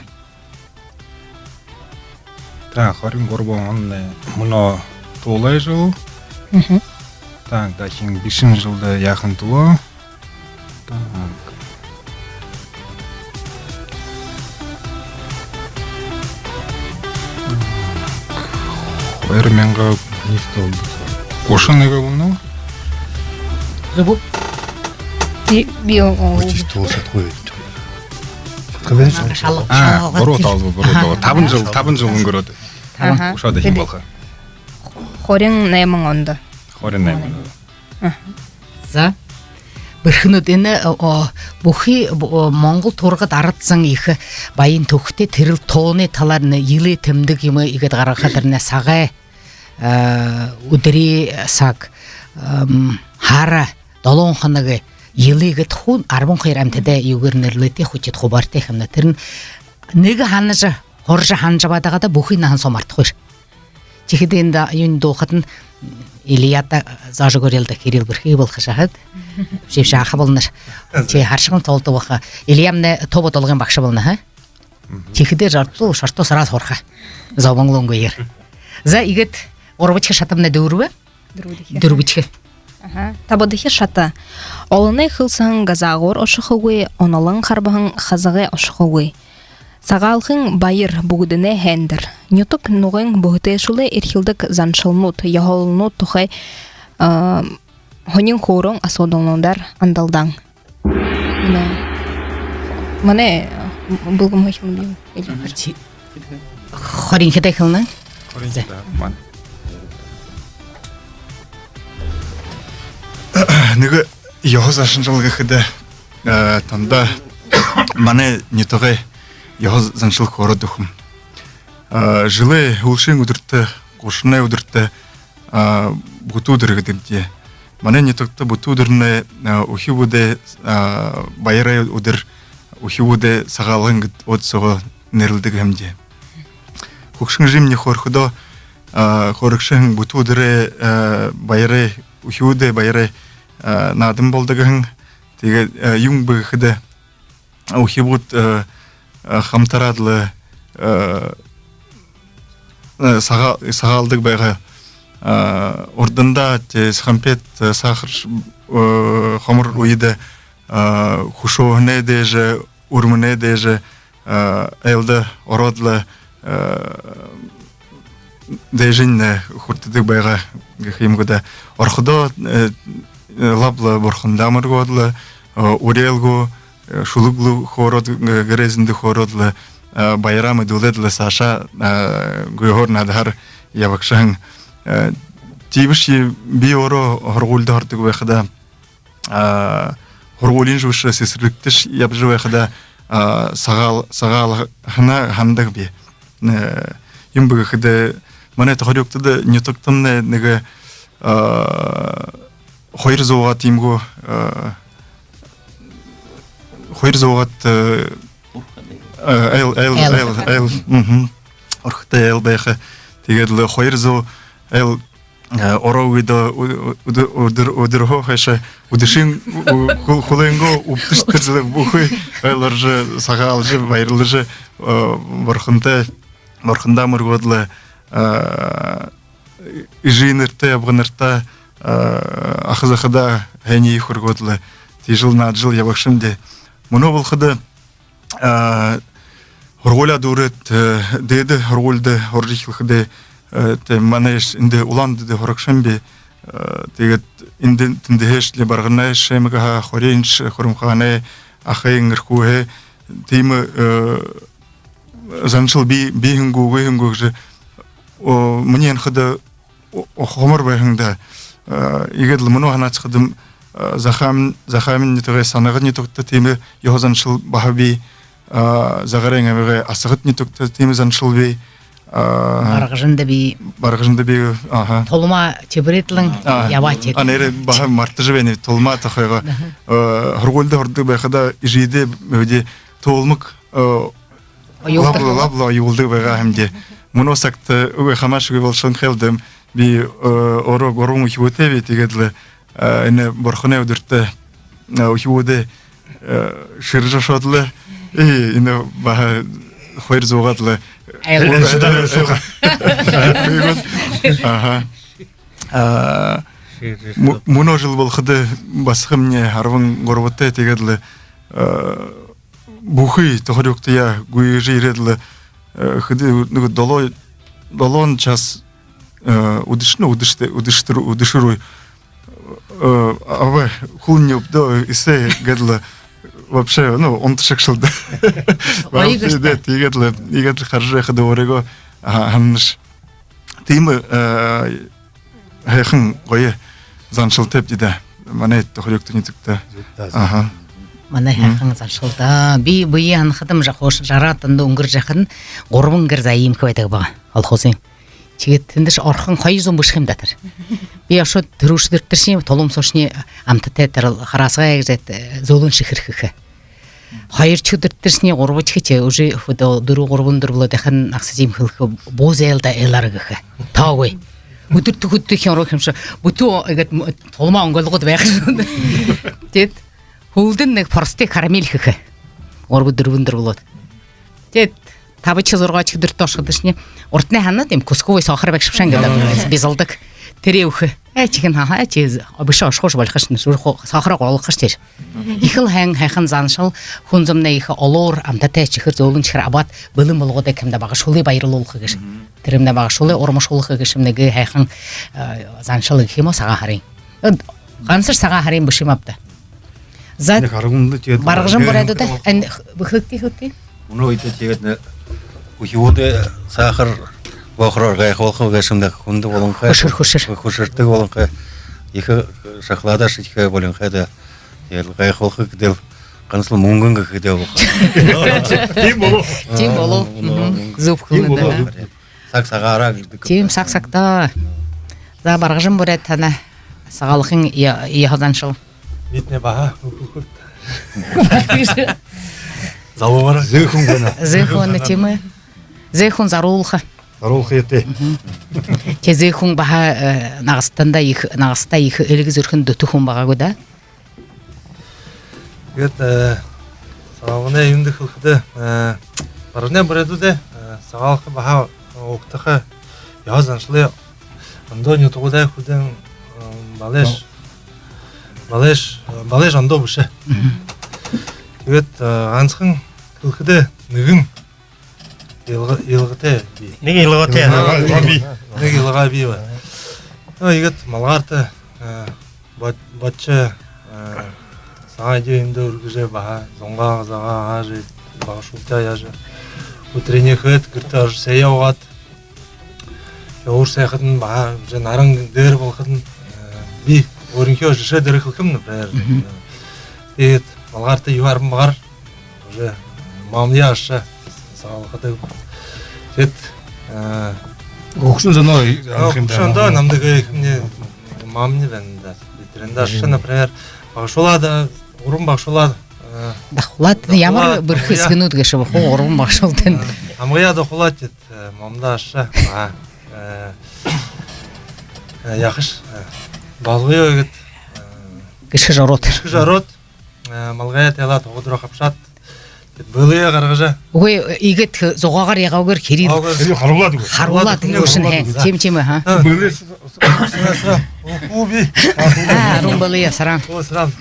Хорин ғұрмың онды мұны толай жыл. Дашын бешін жылды яқын тұлы. Қойыр менға қошын неге бұны? Зубу? Табын жылын көреді. Ошады хем балға. Хорин наймың онды. Хорин наймың. За бірхіні дені бұхи Моңғол торғыд арытсың ехі байын төкте тіріл тоны таларыны елі тімдік емі егет ғара қадырына сағай үдірі сақ хара долон қанығы елі егет хуын арбын қайыр әмтеді егернерліте хүчет құбарты әкімді түрін неге ханыжы хоржы ханжы бадағада бұхи нағын сомарты қойыр. Чехеде енді үйінді оқытын Ильята зажы көрелді Кирилл бірхей бұл қышағыд. Жепші ақы болыныр. Че харшығын толты бұқа. Ильямны тобы толғын бақшы болыны. Чехеде жарты шарты сыраз хорқа. Заубаңлуын көйер. За игет орбычы шатымны дөрбі? Дөрбічі. Табыдығы шаты. Олыны қылсың газағыр ұшықығы, онылың қарбығын қазығы ұшықығы. Сағалқың байыр бұғыдыны хәндір. Нютук нұғын бұғытайшылы ерхілдік заншылнут, яғылнут тұқай хонин қорың асодыңландар андалдаң. Мане бұлғым ғайшылын бейім. Хорин хетай қылының? Хорин хетай, ман. Неге яғыз ашын жылғы қыды танда мане не тұғай яғыз заншыл қоры дұхым. Жылы ұлшын үдіртті, қошыны үдіртті бұту үдіргідімде. Мане не тұқты бұту үдіріне ұхи өді байырай үдір, ұхи өді сағалғын өт соғы нерілдігімде. Құқшын жемне қорқыда қорықшын бұту үдірі байырай, ұхи өді байырай надым болдығын, теге юң бұғыды ұхи өд хамтарадлы сагалдык байга ордында те хампет сахар хамыр уйда хушоне деже урмуне деже элда ородлы дежинне хуртыдык байга гехимгода орходо лабла борхундамыр годлы урелгу шулуглу хород грезинды хородлы байрамы дуледлы саша гуйгор надхар явакшан тибши биоро хоргулда хортык байхада хоргулин жушы сесриктиш ябжы байхада сагал хана хандык би юмбы хада мана тохорюкты да нетоктамне неге хойр зоға тимгу хойр зоғат эл орхта эл байха тегедле хойр зо эл оровидо удырхо хаша удышин хуленго уптыштырзы бухой эларжы сагалжы байрлыжы бархында мургодле ижинерте абгынырта ахызахада хени хургодлы тижил наджил явахшимде муно булхыды роля дурет деде ролде оржихлыхды те манеш инде уланды де хоракшимбе тегет инде тиндешле баргына шемга хоринч хорумхане ахайнгырхуе тиме заншыл бихингу же мнен хыды хомор байхыңда игедл муно ханацхыдым захамин нитоге санагы нитокта теме йозаншыл бахаби загареңеге асыгыт нитокта теме заншыл бей баргыжында би аха толма чебретлин явати анере баха мартыжы бени толма тахайга хоргулда хорды байхада ижиде беде толмук лабла юлды байга хемде муно сакты уге хамашыгы болшон хелдем би оро горум ухивотеви тегедле эне борхоне удыртты ухиводе ширжа шодлы ине баха хойр зогадлы муно жыл болхыды басхымне арвын горвоте тегедле бухый тохорюкты я гуйжи иредле хыды долон час удышируй аве хулнюб до исе гедла вообще он тшекшил да игедле харже хады орего ханныш тимы хехин гое заншыл теп диде мане тохрюкты нитикте аха мана хакын заншылда би буян хадым жахош жаратынды унгыр жахын горбун гырзайым кебетег бага ал хосен чигеттендиш орхын хайзун бушхимдатыр би ашо төрүшдүртүршим толум сошни амтатетер харасга эгзет золун шихирхихе хайыр чудыртыршни горбочхиче уже фудо дуру горбундур було дехан аксизим хылхы бозелда эларгыхе тагой өтүртүгүттү хёрохимшо буту эгет толма оңголгод байхын дет хулдын нэг порсти карамельхихе орбудурбундур булот дет табычы зорга чудырт тошгыдышни ортне ханна дем кусковой сахар бекшипшан гэдэг безалдык тереухе чиген ха чиз обыша шош балхашны сахара голхаш тер ихил хайхан заншыл хунзумна их олор амтата чихир золун чихир абат бөлүм болгода кемде багышулы байрылуулхы геш теремде багышулы ормошулхы гешимнеге хайхан заншыл химо сага харин гансыр сага харин бушимапты зат баргыжым борады да быхлыкти муно ите тегетне ухиводе сахар вахрор гайхолхо гашымда хунды болонха хушырты болонха ихе шахлада шитхе болонха да гайхолхо дел канслы мунгынга кедел тим боло зуп хулында саксагара тим саксакта за баргыжым борат тана сагалхын яхазаншыл Нитне баха заловара зехун темы зехун зарулха ете те зехун баха нагыстанда их нагыста их элгизүрхүн дөтүхун бага года Гет савана юнды хылхыды барына бореду де сагалкы баха октахы язаншлы андоню тогудай худен балеш андо буше. Тэгээд ганцхан хөлхөдө нэгэн илгате Нэг илгаатай. нэг илгаа бий ба. Игэт малгарта бача сааje инде үргэжэ баха зонгаа зага аж башуутай яж утренний хэт гэртэж саяагаад өөр сайхан баа уже наран дээр болоход би өөрийнхөө шишээ дээрх юм например. Тэгээд малгарта юу харан багаар уже мамяаш саалхадаг. Тэгэд Өгсөн санаа анх юм Шанда намдаг мне мамни венда. Битрендаш например багшуулаад уран багшуулаад дахлаад ямар бэрх хэсгнүүд гэж шив хуу уран багшуултын амгаяа дахуулаад мамдаш яхаш балгыё гэд гიშгэж ороод гიშгэж ороод малгая тэлаа тогдроо хавшаад бэлээ гаргажаа. үгүй игэт зугаагаар ягаагаар хэрийг харуулаад үгүй. харуулаад юушин тийм хаа Бэлээс Уби. румбалия саран Осрам.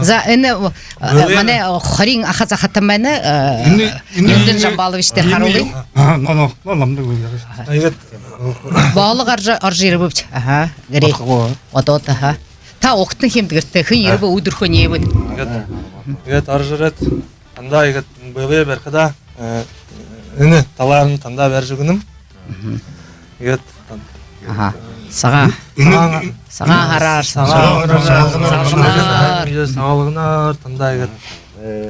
за энэ манай хорин аха захатан байна энэ жамбалвичтер харуулъя ноо намдаг үгүй. Игэт боолог орж ирвэвч аха гэрээ одоо та огтон хэмдгэртэй хэн ирвэ өдөрхөө нээвэд игэт оржраад тандаа игэт бэлээ бархада энэ талаан тандаа барьж өгнөм. Игэт аха сага хараар саалгнаар тандаа игэт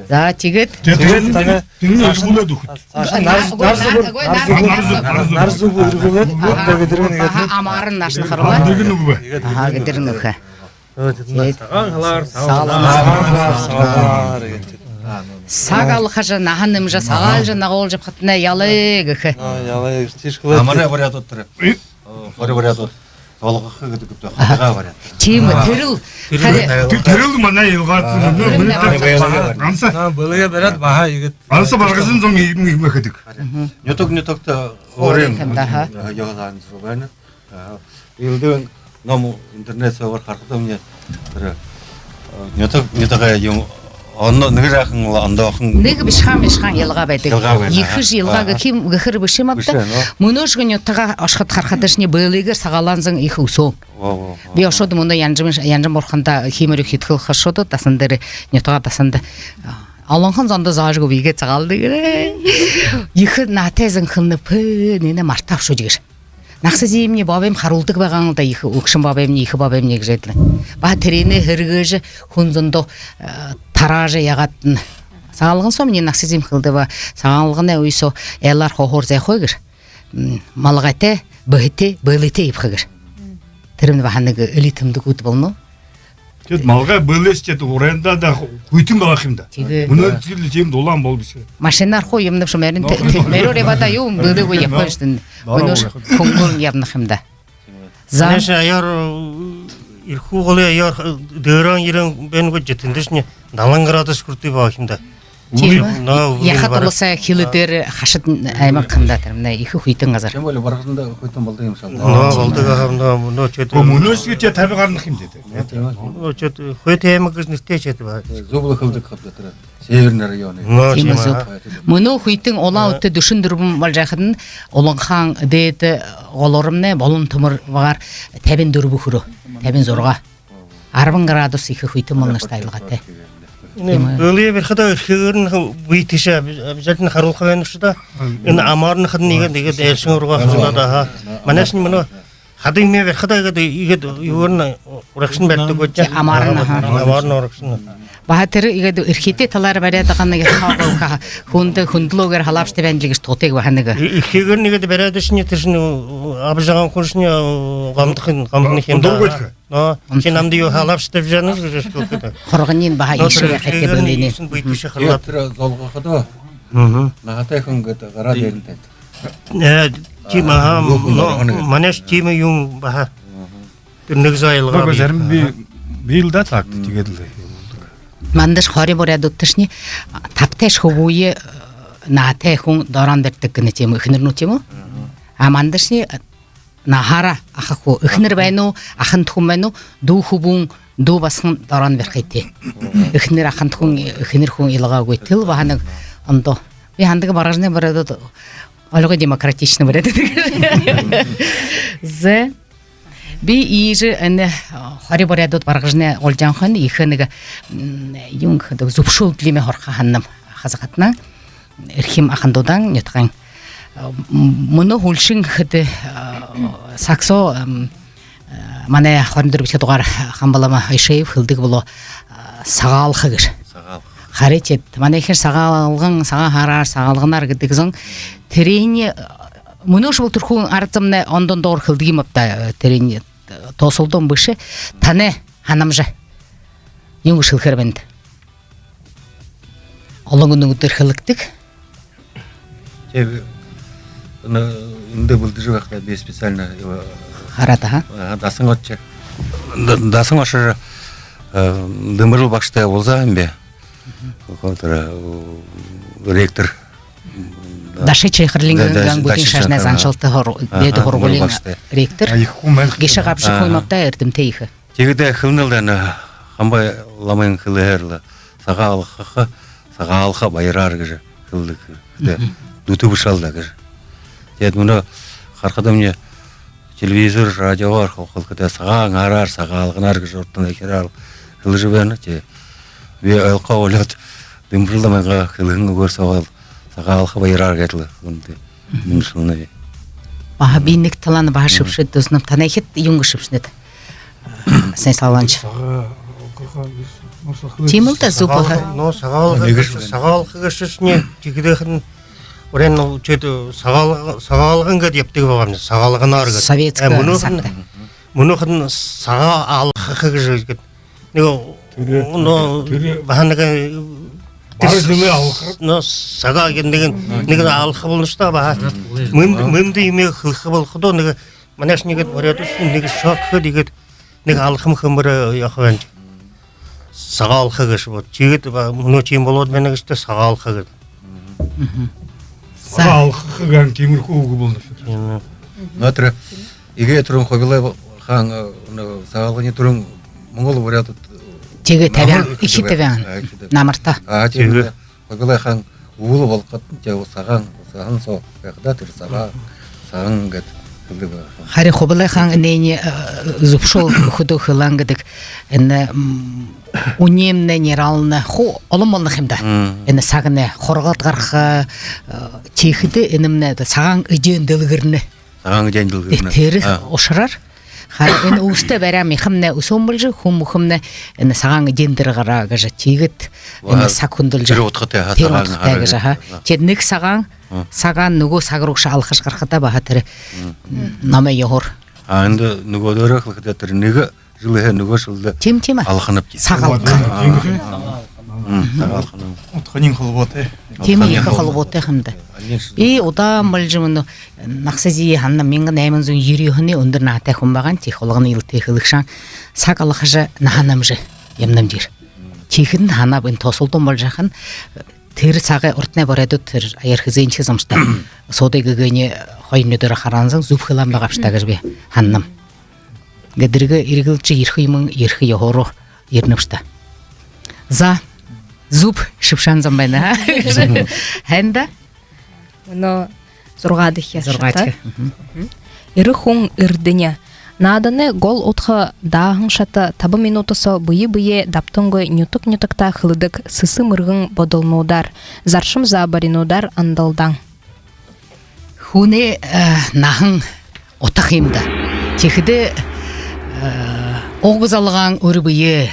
за тэгээд таны Тэний иргүүлээд өгөх. нар зүг өргөгээд гэдэг нэг амар нь нааш харуулаад Нэг нь үгүй. аха гэдэг нөхө сагаан халаар саалгаар гэдэг. сагал хажа нахан нэмжа сагаалж нагуулж хатна ялээ гэх Ялаа тийшгүй. Амараа вариатууд тэр. Вариатууд золгох гэдэг үгтэй хатгаа вариат. тийм тэрл Тэрэл манай илгаад ганса Бэлээ бараад баха игэт ганса баргасан зам юм хэдэг. Нютогт Өөрийн өөрийн хамтаа. яваан зүг байна. Илдэн ном интернет сувар харахад мне тэр нютога юм онно нэг жаахан ондоохон нэг бишхан ялгаа байдаг Ялгаа байна, ихэж ялгааг хим гэхэр биш юм Биш авта ээ, нөө. мөнөөшг нютага ошхот харахадашны бэлэгээр сагаланзан их өсөө би ошод мөнөө янжим бурханда химэр хитгэл хашууд дасан дээр нютага дасанд олонхон зондо заажгүй бигээ цагаалдаг их наатайзан хэнэпэ нэ мартавшуу жигэр нахсаж юмны бабэм харуулдаг байгаа да их өгшин бабэмний их бабэмний гэжэдлэн ба тэрийнэ хэрэгэж хүн зондо тараажа ягаад саалган сомны нахсаж юм хэлдэва саалганы уйсо элар хохор зайхой гэр малгайтай бэхтэй бэлэтэй ипхэгэр тэрэмнэ баханыг элитэмдэг үд болно Тэгэд малгай бэлээс ч уранда да хүйтэн байх юм да. Тэгээ. Өнөө зүйл тийм дулаан бол биш. машинаар хуу юмнав шмэрэн мэрөөрэ бада юм бэлэгүй японстэн өнөөш хөнгөр явнах юм да за Знаешь, аяр ирхүү голы аяр дөрөн ирэн бэнгүй житэндэж 70 градус хүртээ байх юм да. яхад болсаа хилээр хашид аймаг ханда тэрнэ их хүйтэн газар юм бол баргасанда хөтөн болдог юм шиг. Нөө болдог нөө чөт. Мөнөөс гэж 50 гарнах юм дээ. Нөө чөт хойт аймаг гэж нэртэй чөт ба. Зөвлөх хөвдөг хад тэр северный районы. Нөө Тийм тийм үү. Мөнөө хүйтэн улаан өтө 44 болж яхад нь уланхан дээд голоромны болон төмөр багаар 54 хөрөө 56 10 градус их хүйтэн болно штайлгатай Бөлий верхада ихгэрн битишэ обязательно харуулах байна шүү да. Энэ амаарных нэгэд элшин ургаа хавлаа манайс нь мөнөө хадын мэ верхада игээд юу н урагшин байдаг гэж амар нь урагшин. ба тэр игээд эрхэтэ талаар бариад байгаа нэг хаа хүнд хөндлөөгөр халаавчтай байна л гэж тутыг баха нэг Ихгэр нэгэд бариад шин тэр шин абжаан хуршны гамдны юм да. Чи намд юу халаавчтай жана гэж хэлдэг. хоргонын баха ишээ хэтэ бэлэнэ Битишэ халаад. Тэр золгоход наатай хүн гэдэг гараад яринтай. Чи манайс тийм юм баха. Тэр нэг зайлгаа. Зарим би л датаг тэгээд л мандаш хори боряд уташны тавташ хөвүүе нате хун доран бертек гэнэ тийм ихнэр нү тийм үү? Амандашни нахара ахаху ихнэр байна уу? Ахан тхүн байна уу? Дүү хүбүн дүү басхан доран берхэти. Ихнэр ахан тхүн ихнэр хүн илгаагүй тэл баханаг ондо. Би хандаг баргажны барадад олго демократичны барадад. Зе би иже эне хари барадад баргажны олжанхан ихэнэг юнг зүпшүүл лиме хорха ханнам хазагатна эрхим ахандудан нятган мөно хүлшин хэдэ саксо манай 24 бэлэг дугаар хамбалама Айшеев хилдэг болоо сагаалха гэж. Харичэд манай ихэр сагаалган сагаа хараар сагаалганаар гэдэг зэн тэрийн мөнөш бол төрхөн арзамны ондон доор хилдэг юм апта тэрийн тосолдон биш таны ханамжа юм шилхэр бэнд олон өнөдөр хилэгдэг. Тэг энэ бүлдэж байхдаа би специально хараад дасан очиж дасан очиж дэмэрл багштай уулзаа юм бэ. Хөөдөр ректор Даши Чехрлинген гудин шашнай заншалтай бед хорголын ректор гişe гапшы хоймапта эрдэмтэй их. Тэгдэ хилнэл дана хамбай ламын хилэрлэ сагаалха баяраар гэж хилдэг. Тэ дуту бушалда гэж. Тэгэд мөнө харахад мне телевизор радиогоор хохолхотой сагаан араар сагаалганаар гэж уртан ихэрэл хилж байна тий. Би алкоолот дэмбэрлэмэга хилэн өгөрсөөл сагаалха баяраар гэтэл үнтэй юмшилнэ. Баха би нэг талан баха шившэд дөснөм танай хэд юм шившнэд. Сайн саланч. Тимэлдэ зүпэ. Но сагаалха гэшний тигрэхэн Орен учид сагаалган гэд явдаг байгаа юм. Сагаалганаар гэд. Советская мөнөөхн сагаа алхах гэж нэг баханаг но сагаа гэдэг нэг алхах болно шүү дээ баа. Мэмд имээ хөлх болох доо нэг манайш нэгэд бориодос нэг шок хөдийгэд нэг алхам хөмөр явах байна. Сагаалхах гэж бод. Чигэд мөнөө чим болоод байна гэж сагаалхах гэд. Сагаалхах гэн тиймэрхүү үг болно. Натра игээ түрэн хобилай хаан сагаалганы түрэн Монгол бориодод тэгээ тавиан ихи тавиан намарта. Тэгээ хобилай хаан уулы болгоод яг сагаан соо байхад тэр сагаан гэд хэлдэг. Хари хобилай хаан нэни зүпшол хөдөө хилан гэдэг энэ үнэмнэ нэрална хо олон болно юм да. Энэ сагны хоргоод гарах чихдэ энэмнэ цагаан эжэн дэлгэрнэ. Цагаан эжэн дэлгэрнэ. Тэр ушраар хари энэ үстэй барам ихэмнэ өсөмбөлж хүмүүхэмнэ энэ цагаан эжэн дээр гараа гэж чигэд энэ саг хүндэлж тэр утгатай цагаан гэж хаа. Тэд нэг цагаан нөгөө саг руу шалхаж гарахтаа баха тэр намаа ёхор. Энд нөгөө дөөрөхлөхдөө тэр нэг жилээ нөгөө шулда тийм алханып сагаалх. Утганы холбоотой. Тийм их холбоотой юм да. И удаан болж мөн нагсази ханна 1890-ны өндөр наатай хүн байгаа нь тех болгоны илтэй хэлгшан саг алхаж наханамж ямнамжир. Чихэн ханаа бин тосолдон болж хахын тэр цагаа уртны бориодод тэр аяар хэзээч замстай суудаг гэгэний хоёр өдөр хараансан зүвхлам байгаа штэ гэж би ханнам. Гэдэргэ эргэлж ирэх юм ирэх ёхоро ирнэвшта. За зүп шившан зам байна. Хэнда Но 6 дахь. Ирэх хүн эрдэнэ. Нааданы гол утха даахан шата 5 минутасо бые даптонгой нютук-нютукта хылыдык сысы мыргын бодолнуудар, заршым забаринуудар андалдан. Хүнэ нахан утах юм да. Чихдэ огзалган өрбие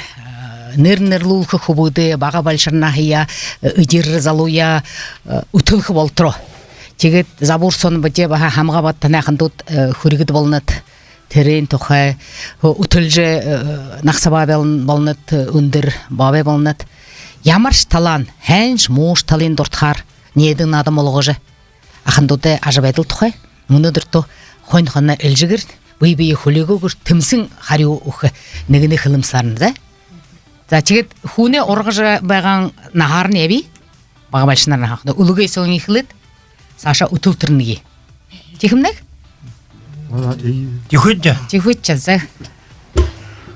нэр-нэрлүүлэх хөвөдө бага балшарнахия ижир залуя өтөлх болтро. Тэгээд забурсон бэжэ баха хамга баттанахан дут хүргэд болнот тэрэн тухай өтөлж нахсабабел болнот өндөр бабе болнот ямарш талан хэнш мууш талын дуртахар недэн адам болгоже ахандуде ажабайдал тухай өнөдөртө хойн хана элжигэр бие хөлөөгөр тэмсэн хариу өх нэг хилэмсарн за. За тэгээд хүүнээ ургаж байгаа нахаар нь яви Бага башнарна хакда улугай соң ихлет. Саша утултырныги. Тихимнек? Тихотя. Тихутча за.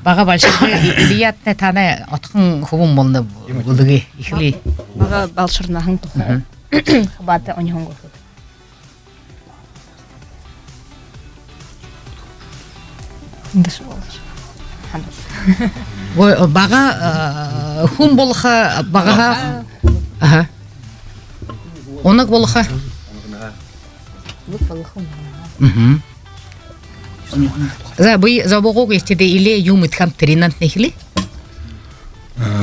Бага башнарна илиятне тане аткын хубун болны улугай ихли. Бага балшырнаһың тухай. Хабаты оньхонгор. Дыш болш. Ой, бага хум болха бага. Ага. Онак болха. Мгм. За бый забогог истеде иле юмит хам тринант нехли?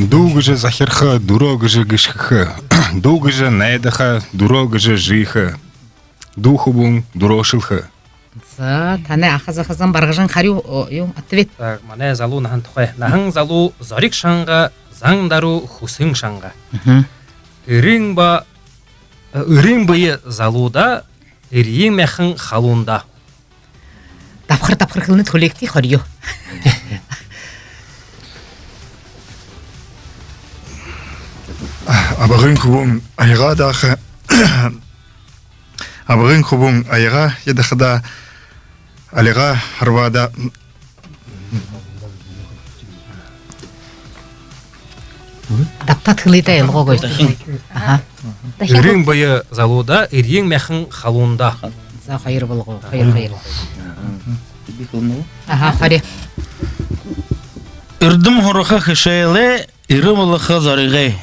Дугже захерха, дурогже гышха. Дугже найдаха, дурогже жиха. Духубун дурошилха. За тане ахазахазан баргажан харю юм ответ. Так, мане залу нахан тухай. Нахан залу зорик шанга, заңдару хусың шанга. Ирин бые залуда, ирин мехын халунда. Тапхыр кылны төлекти харю. Абырын хубун айга дахы. Абырын хубун айга едахда алига харвада. Таптат хылыта элго койду. Ага. Ирин бые залуда, ирин мехын халунда. За хайыр болго, хайыр. Ага, хари. Ирдим хороха хишейле, ири болха заригай.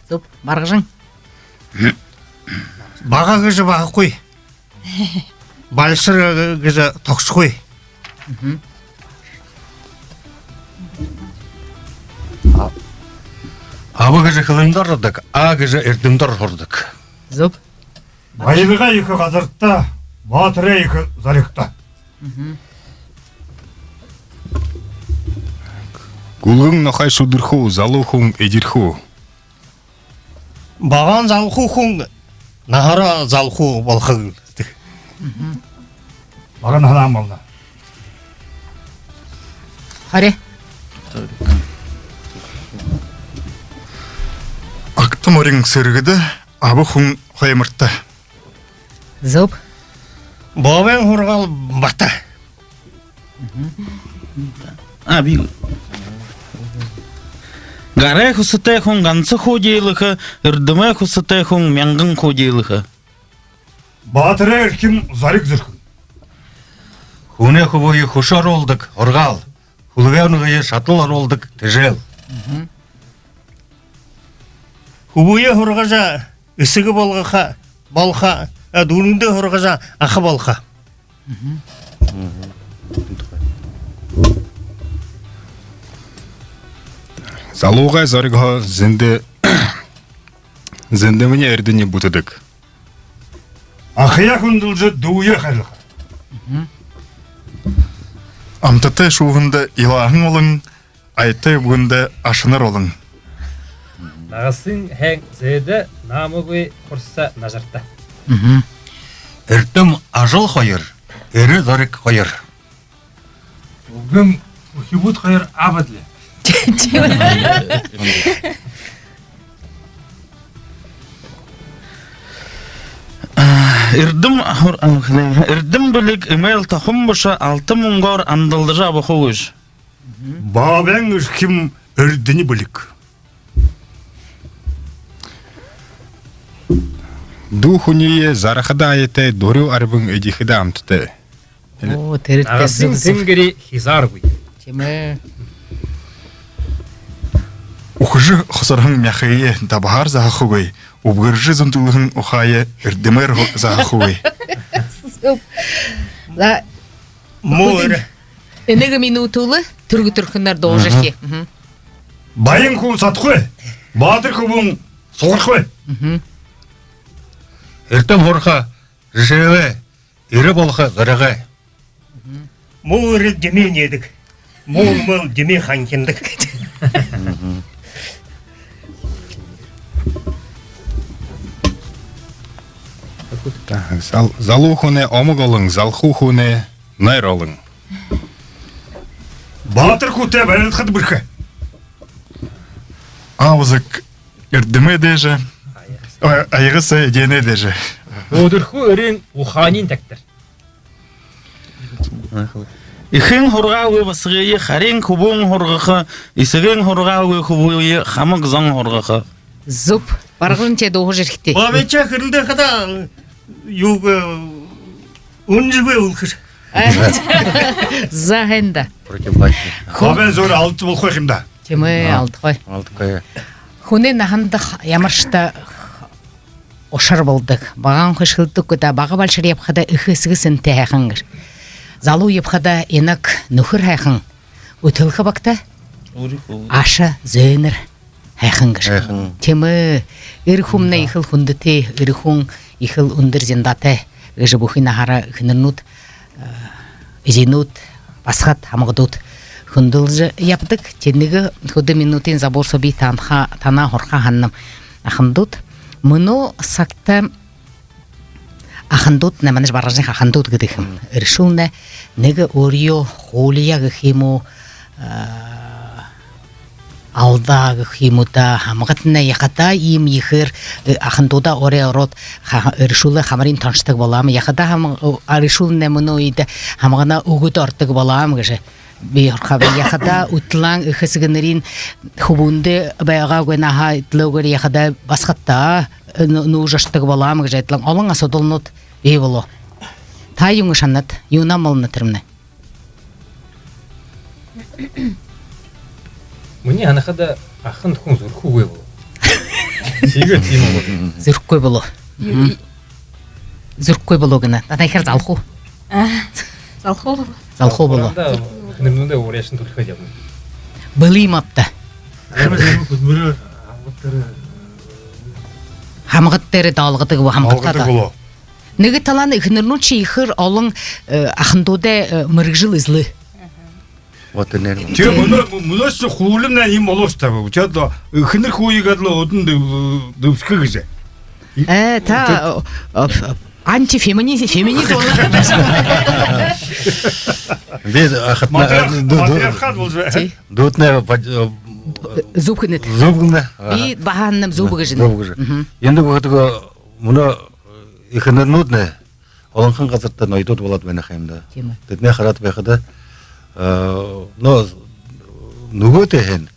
Зуп, баргажан. Бага гыжы бага қой. Балшыр гыжы тоқшы қой. Абыгы кылымдар ордук, агыжы эрдимдар ордук. Зуп. Байбыға екі қазыртта, батыры екі заректа. Гулгын нохай шудырху, залухун эдирху. Баган залху хун, нахара залху болхы. Маған ханам болды. Хари. Актыморин сыргыды, абы хун хаймыртта. Зуп. Бабен хургал бата. Би Гарай хусытай хун гансы ходейлыхы, ирдымай хусытай хун мянгын ходейлыхы. Батыры әркім зарек зіркін. Хуне хубойы хушар олдук, оргал. Хулгауныгы шатылар олдук, тежел. Хубуя хургажа ысыгы болгаха, балха, дунунды хургажа ахы болха. Залугай зарыга зенде мне эрдене бутыдык. Ақия күнділжі дуя қайлыға. Амтыты шуғында илахың олың, айты бүгінде ашыныр олың. Нағасын хэң зэдэ намыгы құрса нажарта. Эрдим ажыл хойыр, эри зарык хойыр. Бүгін ухибут қайыр абадле. Ирдим білік имейл тахым бұша 6 мұңғар андылдыжа бұқы өж. Бабен үшкім үрдіні білік. Духуния зарахада айты дорю арбын эдихида амтыты. О, терет. Нағасын зингери хизар бұй. Чеме. Ухыжы хосархың мяхые табахар захахугай, убгыржы зунтулхың ухае эрдемер захахугай. Да. Мур. Энеге минутулы түргү түркүнөр доожешке. Байын құл сатқой, батыр құбың соғырқой. Эрдим хорха, жешеле, эри болха зарыгай. Мур демен едік. Мул деме ханкендік. Залухуне омуг олың, залхухуне найр олың. Батыр құты бәрілт қыды біркі. Авызык эрдеме деже, Айгысы дене даже. Одырху өрен уханин тактар. Ихин хоргауы басыгы харин кубун хоргахы, исеген хоргауы кубуы хамык зан хоргахы. Зуб баргын че догу жерхти. Бабеча кырында када юга унжбе улхыр. Захенда. Противластие. Хабен зор алты бол қойқымда. Темы алдықой. Алтыкая. Хуне нахандық ямаршта ошар болдық. Баган қышылдық көта бағы балшыр епқада үхісігісін тәйхіңгір. Залу епқада енік нүхір хайхың. Үтілгі бақта ашы зөйнір хайхыңгір. Темы үрхумна ихыл хундыте, үрхун ихыл ундыр зиндаты. Үжі бұхи нахара үхінірнут, зинут, басқат хамығдут. Хундылжы яптык, теннеги худы минутин забор соби тана хорха ханным ахындут. Мыно сакта ахындут, наманыш баражын ахындут гыдыхым. Иршулна неге орио холия гыхиму алда гыхимута хамығатына яқата им ехір ахындуда оре орот иршулы хамарин таныштық боламы. Яқата иршулна мыно иді хамығана угыт ортық боламы гыжы. Бейхарха яхада утлан ихсигнерин хубунде байга гынаха итлогер яхада басхатта нужаштык балам гыжайтлан алың асодолнут бейболо та юңышанат юнамалны тирмне Мыни анахада ахын хун зурху гой бол. Сиге тимо бол. зуркой боло зуркой боло гына тадайхар залху залху боло Нырнуда оряшын только ходил. былым апта хамгаттары далгыдык бу хамгатта неге таланы ихнернучи ихыр алың ахындода мыргжыл излы Вот и нервно. Те мұнасы хулымнан им олоста. Учада хыныр хуйгадлы одын дыбскыгызе. та антифеминизм Без ахатна Матриархат болжа. дутне зубкынет зубгна. и баганным зубыгыжын Зубгыжы. Енді бұғытыға мұны ихынырнудне оланхан қазыртта найдот болады бәні қаймда. Тема. Тетне қарат бәқіді но нүгі теген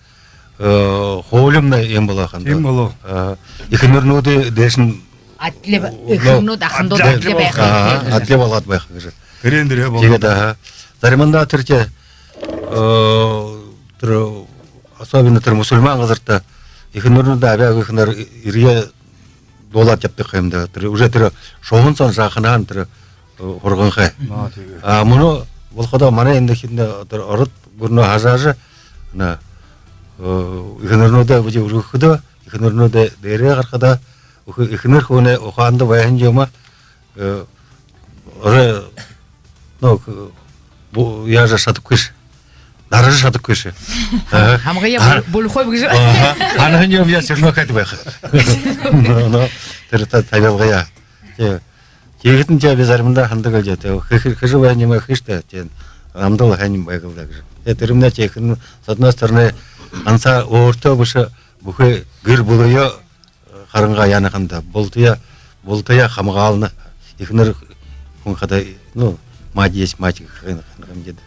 хоулымна ем болақан. Ем болу. Ихынырнуды дешін атлеп ихнуд ахындод атлеп атлеп алады бәқігі. Керендіре болу. Тегеді. Зариманда түрте особенно тыр мусульман қазыртта ихынырнуды әбәг ихыныр ирия долат япты қаймда. Уже түрі шоғын сон жақынан түрі ұрғын қай. Мұны бұл қада мана енді хинде ұрыт бұрны ажажы ихынырнуды бұжы ұрғыды ихынырнуды дәрі қарқада ихыныр көне ұқанды баян жема ұры я же шатып көш нарыжы шатып көші хамға я болхой бгыжы анын жем я сырно қайтып байқы түрі табелға я Егетін жа безарымда хандығыл жаты. Хыжы баян жема хышты. Амдыл ханим байгылда. Түрімне чекін с одной стороны анса орта бұшы бұхы гір бұлыйы қарынға янықында. Болтыя қамға алыны. Екінір құнқада мать есть мать қанығым деді.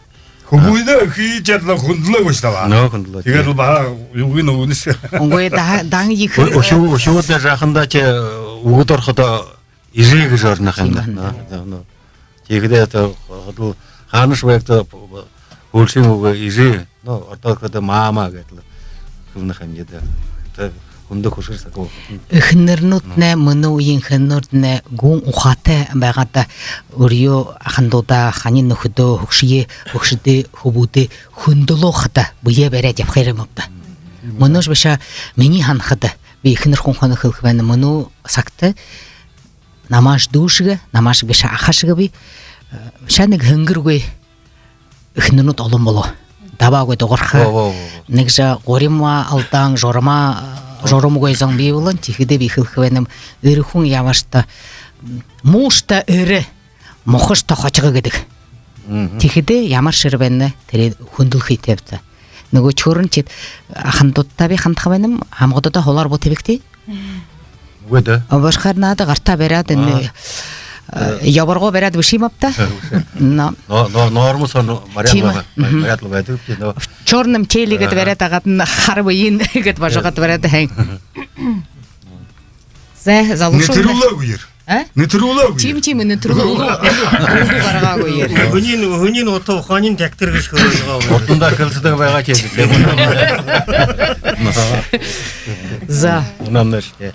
Хубуйда хи чадла хундла гоштала. Но құндылы. Тегер ба югын угыныс. оңгой даң ехір Ошуытта жақында че уғы торқыда изиги жарна хэмда. Тегде это ханыш векта улшин уга изи, но орталкада мама гэтлы. Кылны хэмдеде. Хунда кушыр сако. ихнернутне мыны уйын хэннурдне гун ухаты байгата урио ахандода ханин нөхөдө хукшие хукшиды хубуды хундулохта буе бере деп хайрымапта. Мыныш беша мени ханхыды. Би ихнер хунханы хылхваны мыну сакты намаш душыга, намаш беша ахашыга би шаныг хынгыргой ихнернут олым боло. Дабагой доғырхы. Нэгжа горима алтаң жорымгой зоң бей болын, тихиде би хылхваным үрхун ямашта мушта үрі мұхышта қочығы гедік. Тихиде ямар шырбенні тәрі хүнділ хейтепті. Нөгөө чөрін чет ахандотта бе хандхаваным хамғодода холар бо тебекте. Өйді. Башқарнады қарта береді. Ябырға береді вышимапта. Норму соны Мариятлова әдіп. Чорным телегет береді ағатын харбыйын гет бажығат береді хәң. Нетірула өйір. Нетірула өйір. Тим нетірула ұлға өйір. Гүнин ото ханин тәктіргіш көрізға. Ортында кілсідің байға келді. За. Унамны іште.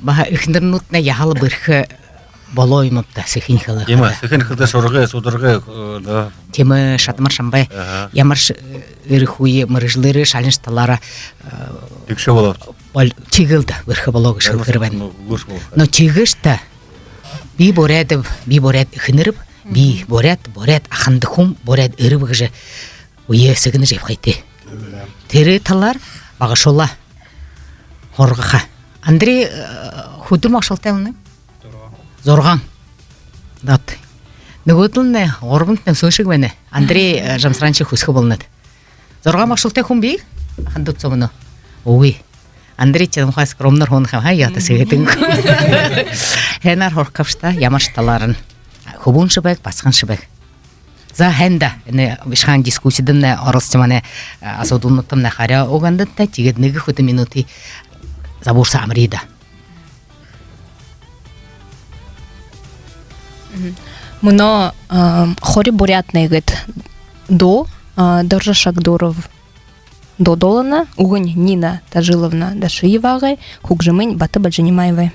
Баха үкіндірін ұтына яғалы бірхі болоймапта сөхін қылы. Дема, сөхін қылды шорғы, судырғы. Темі шатымар шамбай. Ямарш үріхуі мұрыжлары шалыншталары Тікші болады. Тегілді бірхі болуғы шылғырбан. Но тегішті би боряд үкініріп, би боряд ақанды құм боряд үріп ғыжы өе сігіні жеп қайты. Тері талар бағышола хорғыға. Андрей худыр мақшалтай мұны? Зорған. Дат. Нүгөтіліне орбынтын сөшіг мәні. Андрей жамсыраншы хүскі болынады. Зорған мақшалтай құм бейік? Ақанды ұтса мұны. Ой. Андрей чедімға скромнар хоны қам, яты сігетін күн. Хенар хорқапшта ямашталарын. Хубун шыбек, басқан шыбек. За хенда, вишхан дискуссиядын орылстыманы асудулнуттым нахаря оғандытта, тегет негі хуты минути забурса амрида. Мұны хори бурятный гет до Доржашак Доров до Долана, угонь Нина Тажиловна Дашиевагай, Хугжимынь Баты Баджанимаевой.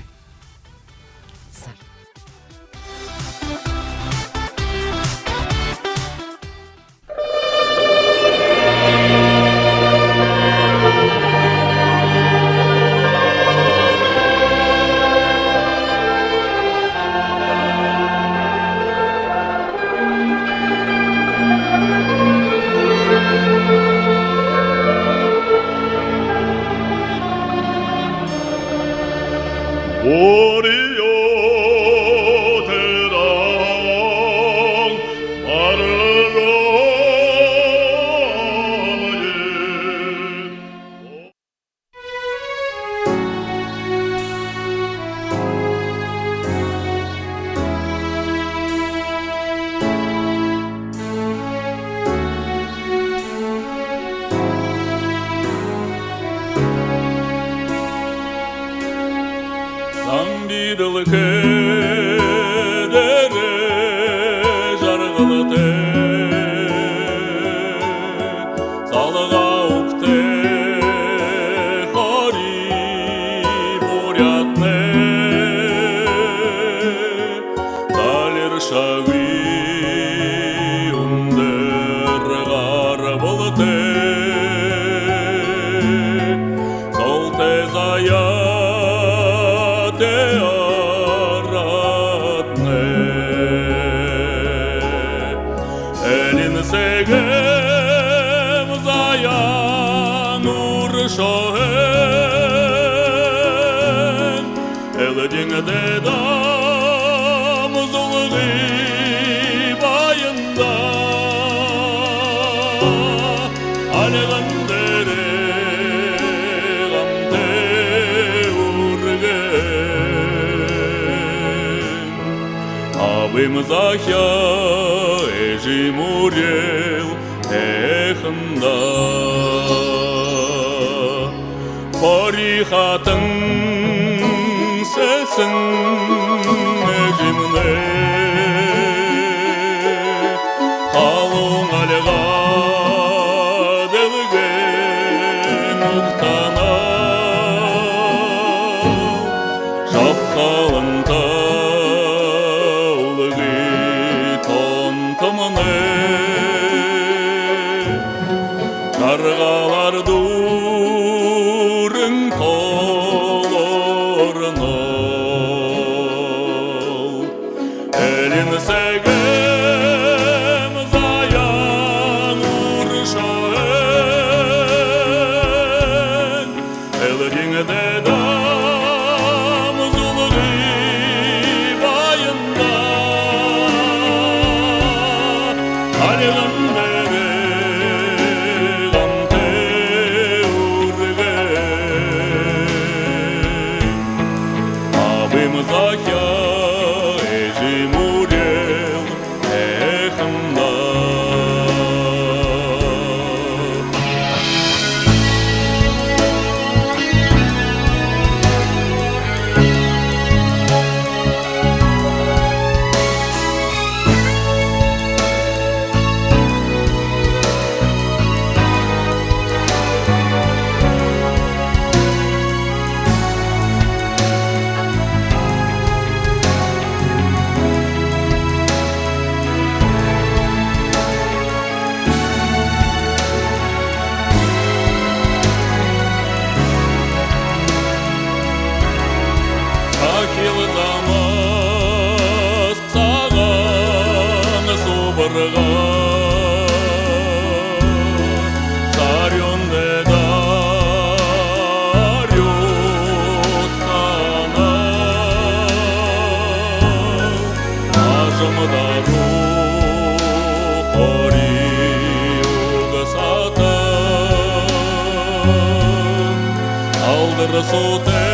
красоте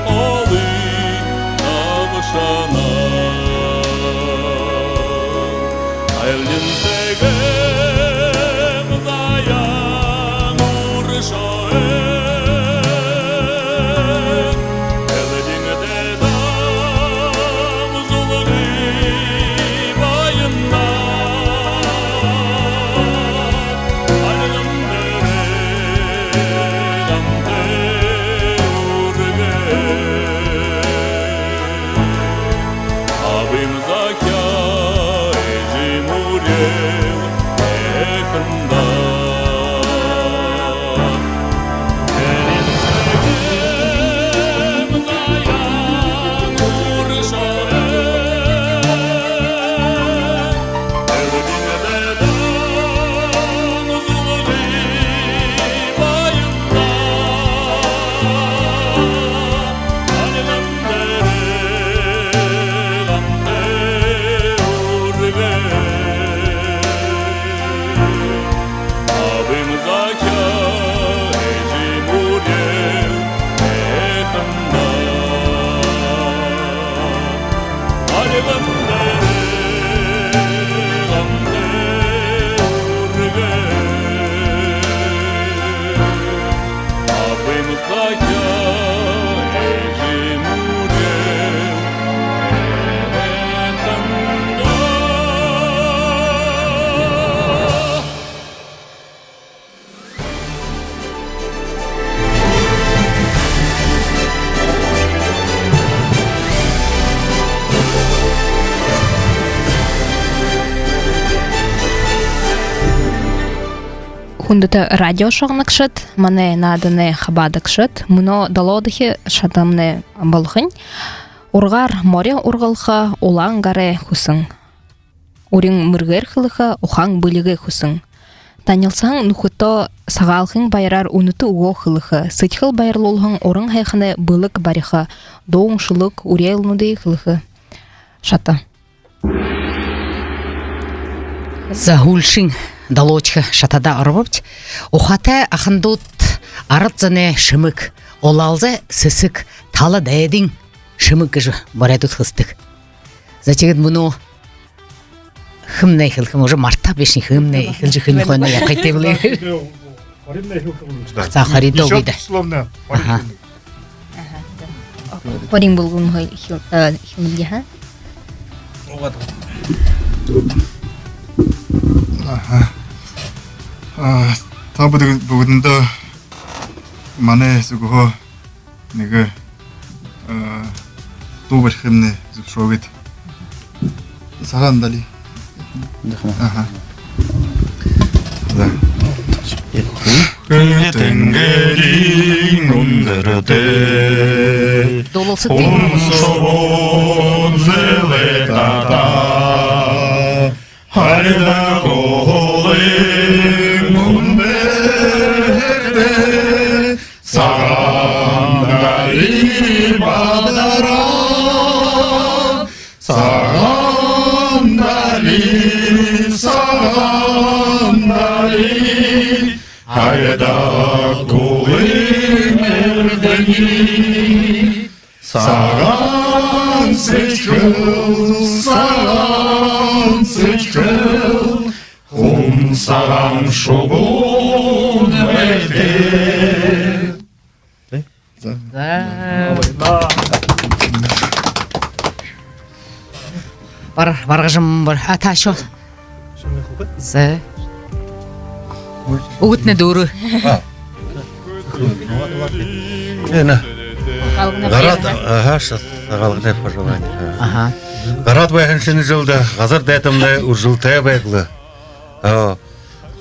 холи навшана айлин сегем заян уршоэ элдин дедам зулги байна Хундата радио шагнакшат, мане надане хабадакшат, муно далодахи шатамне балхын. Ургар море ургалха улан гаре хусың. Урин мыргер хылыха ухаң былыгы хусың. Танилсаң нухуто сагалхын байрар унуты уго хылыха. Сытхыл байрлулхын орын хайханы былык бариха. Доң шылык урелнуды хылыха. Шата. Загульшин далочка шатада арбабт. Ухата ахандут арытзане шымык. Олалзе сысык талы дайдин шымык гыжы барадут хыстык. Затегет мұну хымнай хылхым уже марта бешни хымнай хылжы хымнай хойна яқайте біле. Захари долгида. Порин булгун хой химилге ха? Та бүгінді мане зүгіға неге добыр хемне зүпшовет. Саған дали. Теңгерин ундырды Умшовод зелетата Хайда колым ундырды Сағандари бадара Сағандари Hayda kulum erdeni Sağan sıçkıl Hum sağan şoğun erde Баргажым бар. Ата шо. Зе. Угутне дуру. Гарат, сагалгына пожелание. Ага. Гарат байханшын жылда газар дайтымны уржылтая байгылы.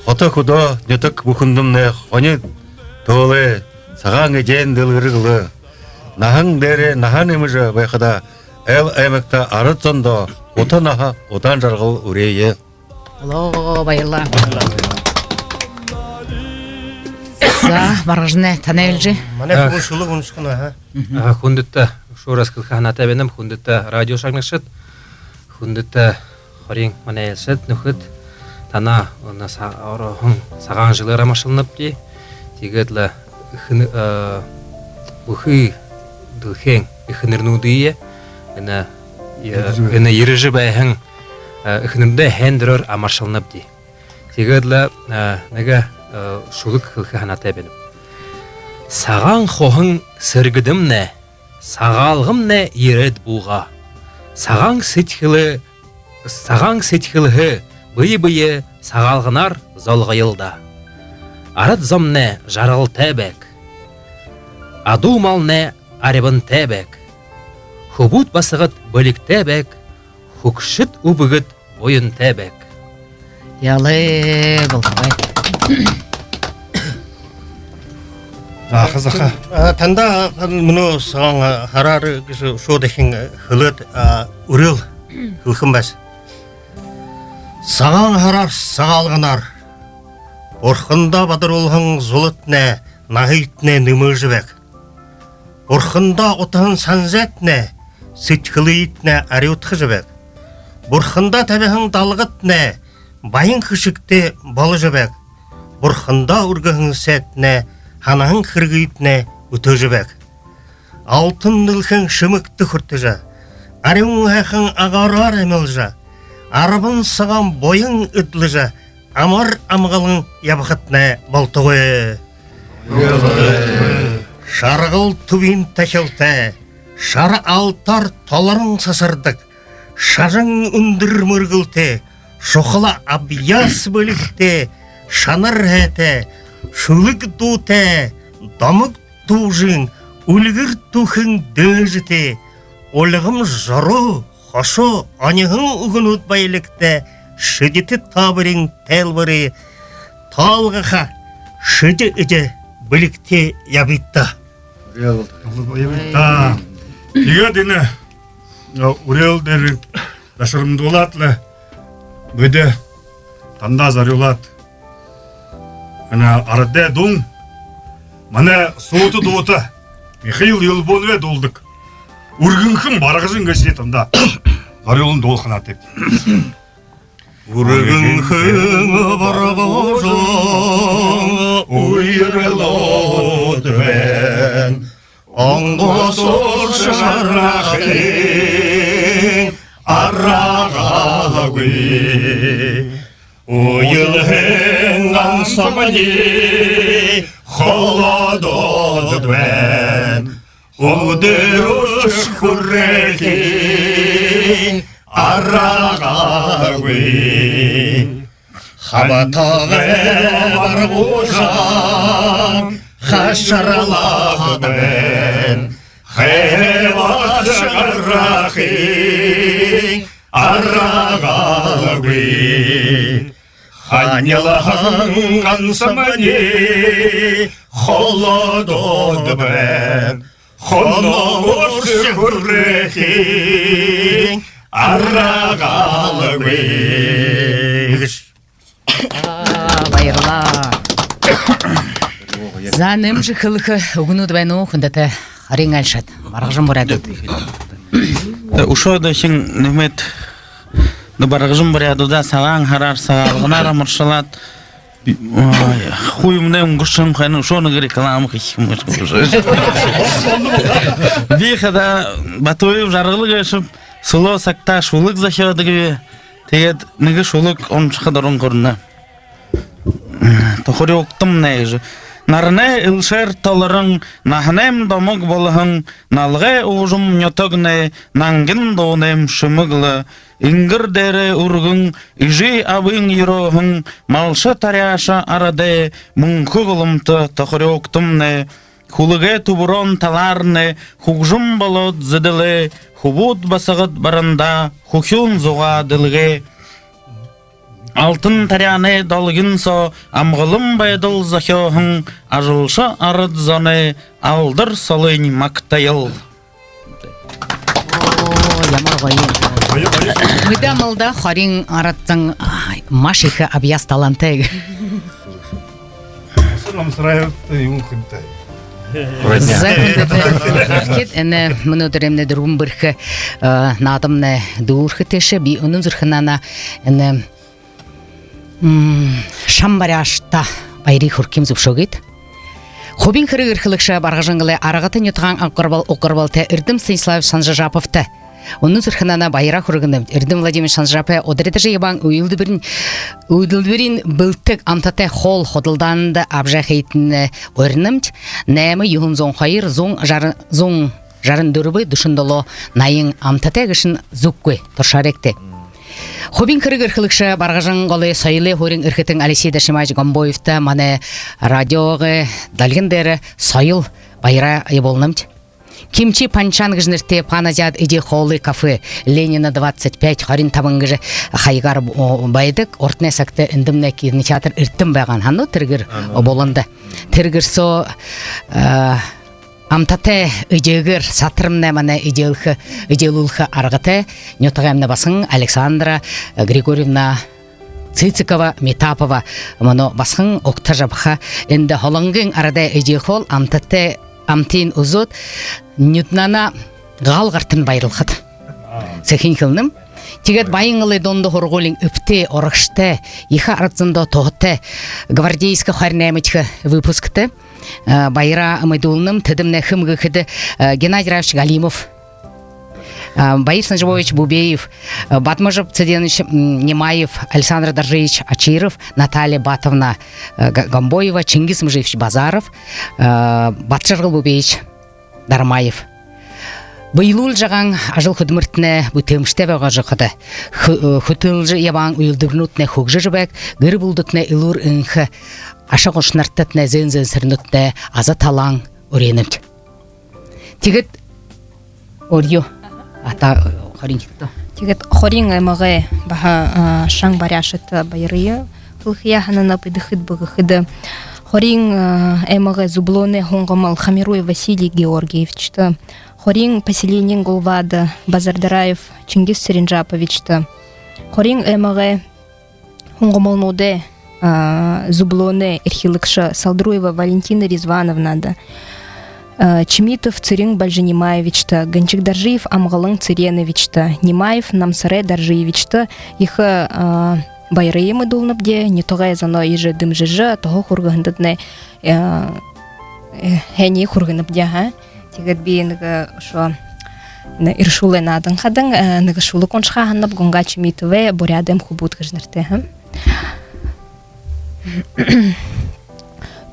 Хота худо неток бухындымны хони толы саган эден дылгырыгылы. Нахан дере нахан эмыжы байхада эл эмекта арытсондо отанаха отан жаргыл урейе. Алло, байла. За, баргажны танелжи. Мане кушулы уншкына ха. Хундытта шурас кылханата бенем хундытта радио шагнакшыт. Хундытта хорин мане элшет нөхөт тана она саган жылы рамашылнып ди. Тигетле бухы дылхен ихнернудие ана ережи бәһәң ихнердә хәндерер амаршалнабди. Тегедла нәгә шулык хана табенем. Саган хохын сыргыдымне, сагалгымне ирет буга. Саган сетхиле бые сагалгынар залгайылда. Арат замне жарал табек. Адумалне арыбын табек. Хубут басыгыт бөлік табек. Хукшит убыгыт ойын табек. Ялы болбай. Заха. Танда мұны саған харары кіші шодахин хылыт үрел хылхымбас. Саған харар сағалғанар. Орхында бадыр олғын золытне, нағитне нымы жібек. Орхында отығын санзетне, сетхылыйтне ариутқы жібек. Бурхында табиғын далғытне, байын күшікте балы жібек. Бурхында үргіғын сәтне, ханағын қырғыйтне үті жібек. Алтын нылхын шымықты күртіжі, ариун әқын ағарар әмелжі, арабын саған бойын үтліжі, амар амғалың ябықытне балтығы. Шарғыл түбін тәкелті, шар алтар толарын сасырдық, шажың үндір мүргілті, шоқыла абияс бөлікті, шаныр әті, шүлік дұты, дамық тұжың, үлгір тұхын дөжіті, олығым жару, қошу, анығын ұғын ұтбайлікті, шыдеті табырың тәлбірі, талғыға шыды үді білікте ябитта. Ига дені урел дәрі дашырымды оладлы, бөді танда зарылат. Ана арыда дұң, мана соғыты доғыты, Михаил Елбонове долдық. Үргінхім барғызын көсіне танда зарылын долқын атып. Үргінхім барғызын уйрылодвен, аңғосыр шарақын арағағы. Уйылхын аңсамани холододвен, удыруш хүррекин арағағы. Хабатағы барғужан хашаралағын, хеват шаррақин арағағы. Ханялахын аңсамани холододвен, холодош хүррекин арағағы. Байырла. Заным же хылхы угну двойну хундата харин альшат. Баргжым борядут. Ушо да шин нехмет да баргжым борядуда саган харар сагалгына рамыршалат. Хуйымне унгушын ханы ушоны реклама хищим. Бихада батоев жаргылы гешип суло сакта шулык зашадыгы. Тегет неге шулык ончхадарон көрнө. Тохори октым нейже. Нарне илшер таларың, нахнем домог болығың, налғай оғжым нетогне, нангин донем шымыглы, ингір дәрі үргің, ижи абың ероғың, малшы таряша араде, мұңқы ғылымты тохори октым не, хулыге тубурон таларне, хуғжым болот зіділі, хубут басығыт барында, хухюн зуға ділге. Алтын таряны долгин со, амғылым байдыл захёхын, ажылшы арыд зоны, алдыр солын мақтайыл. Ямар ғайын. Выда малда харин араттың машиха абияс талантайг. Сылам сырайыпты юн қынтай. Захет эне мнодеремне дурум бирхе надамне дурхе теше би унун зурхнана эне шамбарашта байри хурким зубшогит. Хобин хыры ырхылыкша баргажыңгылы арагатын ютган окорбал те Ирдим Станислав Санжаповты. Onun sırханана байра хургыным Ирдим Владимир Санжапе одреде ебан уйдылберин былтык амтате хол ходылданды абжахейтін орнымт нәмі юхын зон хайыр зон жарын дөрбы душындыло найын амтате гышын зуккой торшаректе. Хобин хыры ырхылыкша баргажың голы сайлы хорин ырхытын Алексей Дашимач Гомбоевта мане радиогы далгендері сайыл байра еболнымт. Кимчи панчан гыжнырте паназят иде холы кафе Ленина 25 харин табынгыжы хайгар байдык ортне сакты индимне кирни театр иртим байган хану тиргир болонда тиргир со амтате идегир сатырымне мане иделулхы аргате нютагамне басың Александра Григорьевна Цицикова Метапова моно басың октажабха инде холонгын арада идехол амтате амтин узот нютнана галгартын байрылхат. Сехин кылным. Тигет байыңылы донды хорголин үпте орыште иха арцында тоғытте гвардейскі харнемечкі выпускты байра амайдулным тедімне хымғы кіді Геннадий Равич Галимов, Борис Наживович Бубеев, Батмажев Цеденович Немаев, Александр Доржевич Ачиров, Наталья Батовна Гомбоева, Чингис Мжевич Базаров, Батшыргыл Бубеевич Дармаев. Быйлул жаған ажыл хүдміртіне бүтеміште бәға жықыды. Хүтілжі ебаң үйілдігінутіне хүгжі жібәк, гір бұлдытіне илур үңхі, аша қошнартытіне зен-зен сірнутіне аза талаң өренімді. Тегет орью, ата хорин кетті. Тегет хорин әміғі баға шаң баряшыты байырыйы, қылқия ханына пыдықыд бұғықыды. Хорин әміғі зублоны хоңғамал Хамируй Василий Георгиевичті. Хорин поселенин Голвады Базардараев Чингис Сиринжаповичті. Хорин әміғі хоңғамалнуды зублоны эрхилыкшы Салдруева Валентина Резвановнады. Чимитов Цирин Бальженимаевичті, Гончик Даржиев Амғалың Циреновичті, Немаев Намсаре Даржиевичті, ехі байрыйымы дулныбде, не тоғай зано ежі дымжыжы, тоғы құрғындыдны әне құрғыныбде, Тегет бейінігі шо иршулы надың қадың, нігі шулы коншқа ғанып гонға Чимитове борядым хубут ғыжнырты.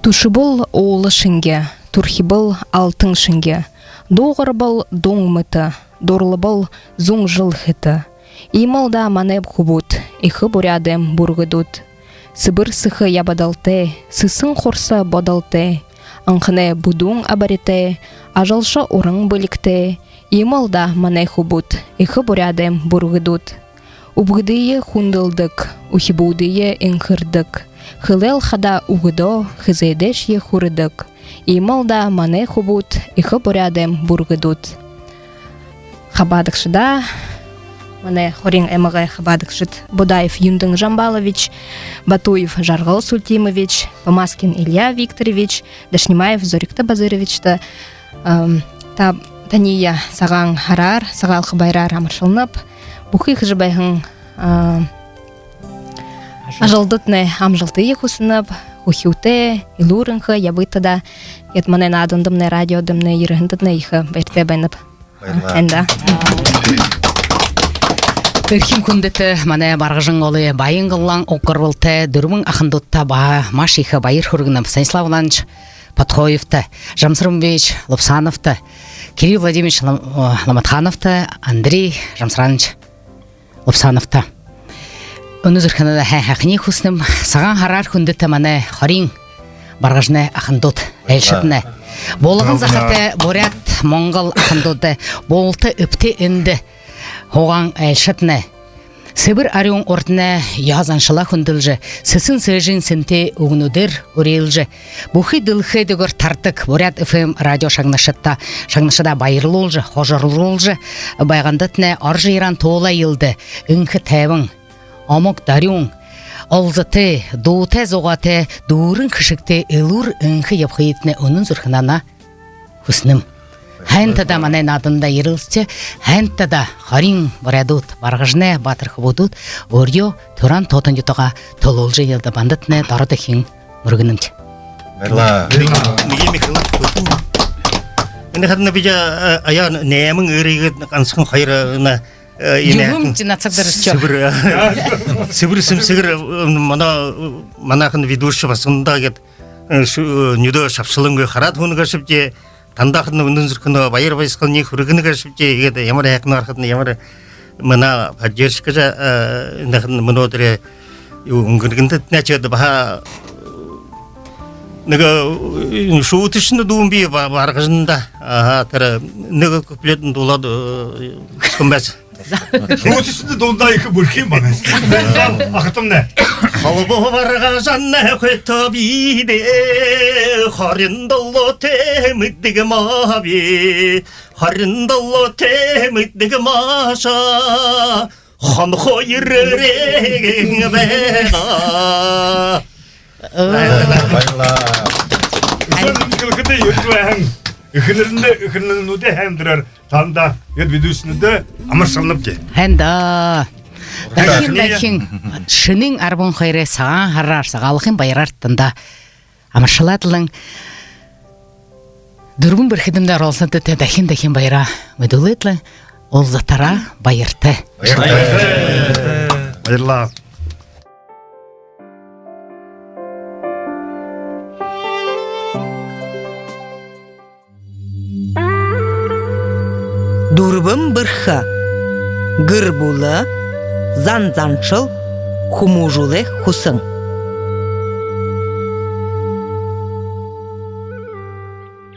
Тушы бұл оулы шынге, турхи бұл алтын шынге, доғыр бұл доң мұты, дорлы бұл зоң жыл хыты. Ималда манеп хубут, ихы борядым бұрғыдут. Сыбыр сықы ябадалты, сысын қорса бодалты, Анқыне будуң абарите, ажалша орың бөлікте, ималда мане хубут, ихы борядым бұрғыдут. Убғыдые хундылдық, ухибудые инқырдық, хылел хада уғыдо, хызедеш хурыдық. Ималда мане хубут, ихы борядым бұрғыдут. Хабадықшыда, мане хорин әміғі Хабадықшыд Будаев Юндың Жамбалович, Батуев Жарғал Сультимович, Помаскин Илья Викторович, Дашнимаев Зорикта Базыровичті, Тания Саған Харар, Сағал Хабайрар Амыршылнып, Бұқи Хыжыбайғын ажалдытны амжылты екусынып, Ухиуте, Илурынхы, Ябытыда, Етманен адындымны радиодымны ерігіндідны ехі бәрте бәніп. Әнда. Өрхим күндеті мане барғыжың олы байын қыллан оқырвылты дүрмің ақындытта машиқы байыр хүргінім Станислав Иванович Подхоевті, Жамсырымбевич Лупсановті, Кирилл Владимирович Ламатхановті, Андрей Жамсыранович Лупсановті. Оны зүрхінеді әқіне құсыным саған харар күндеті мане хорин барғыжыны ақындыт әлшітіне. Болығын зақыты борят Моңғол ақындыты болты үпті үнді Хоған әлшітіне. Сыбыр арюң ортына язаншыла хүнділжі, сысын сөжін сінте ұғынудыр өрелжі. Бұхи дылхы дөгір тартық Борят ФМ радио шаңнышыда байырлылжы, хожырлылжы, байғандытына аржы иран тола елді, үңкі тәвің, амок дарюң, олзыты, доуты зоғаты, дуырын кішікті үлір үңкі епхиетіне оның зүрхінана хүснім. Хәнтада мане надында ерілсте, хәнтада харин борадут, барғыжны батырқы будут, орё туран тотын ютыға тололжы елді бандытны дарыды хин мұргынымды. Байла. Миге Михаил. Эне хадна бижа ая немин өригет ансың хайрына Югум жинацагдырчо. Сибир симсигир манахын ведущий басында кет нүдө шапшылыңгы харат хуны гашипже тандахын үнүнзүркүнө байыр байскал не хүргүнү гашипже егет ямар якын аркатын ямар мына поддержкажа нахын мынодре үнгүргүндө начады баха нега шуутышны думби баргыжында тара нега куплетін дулады скомбас Шоусысында долда екі бүркем бана. Ақытым не? Халбо баргажанна хөтөбиде харындалло темиддиге маби харындалло темиддиге маша хан хойререген бена Байла. Кылкыды юртуаң. Үхінлерінде хәмдірер. Танда ед видеосында амыршалынып ке. Хэнда. Дахин шының арбон хайры саған харар сағалықын байрартында амыршалатылың дүргін бір хидімдер олсынды те дахин байра өділетлі ол затара байырты. Байла. Дурбым бырха. Гыр була, заншыл, хумужулы хусың.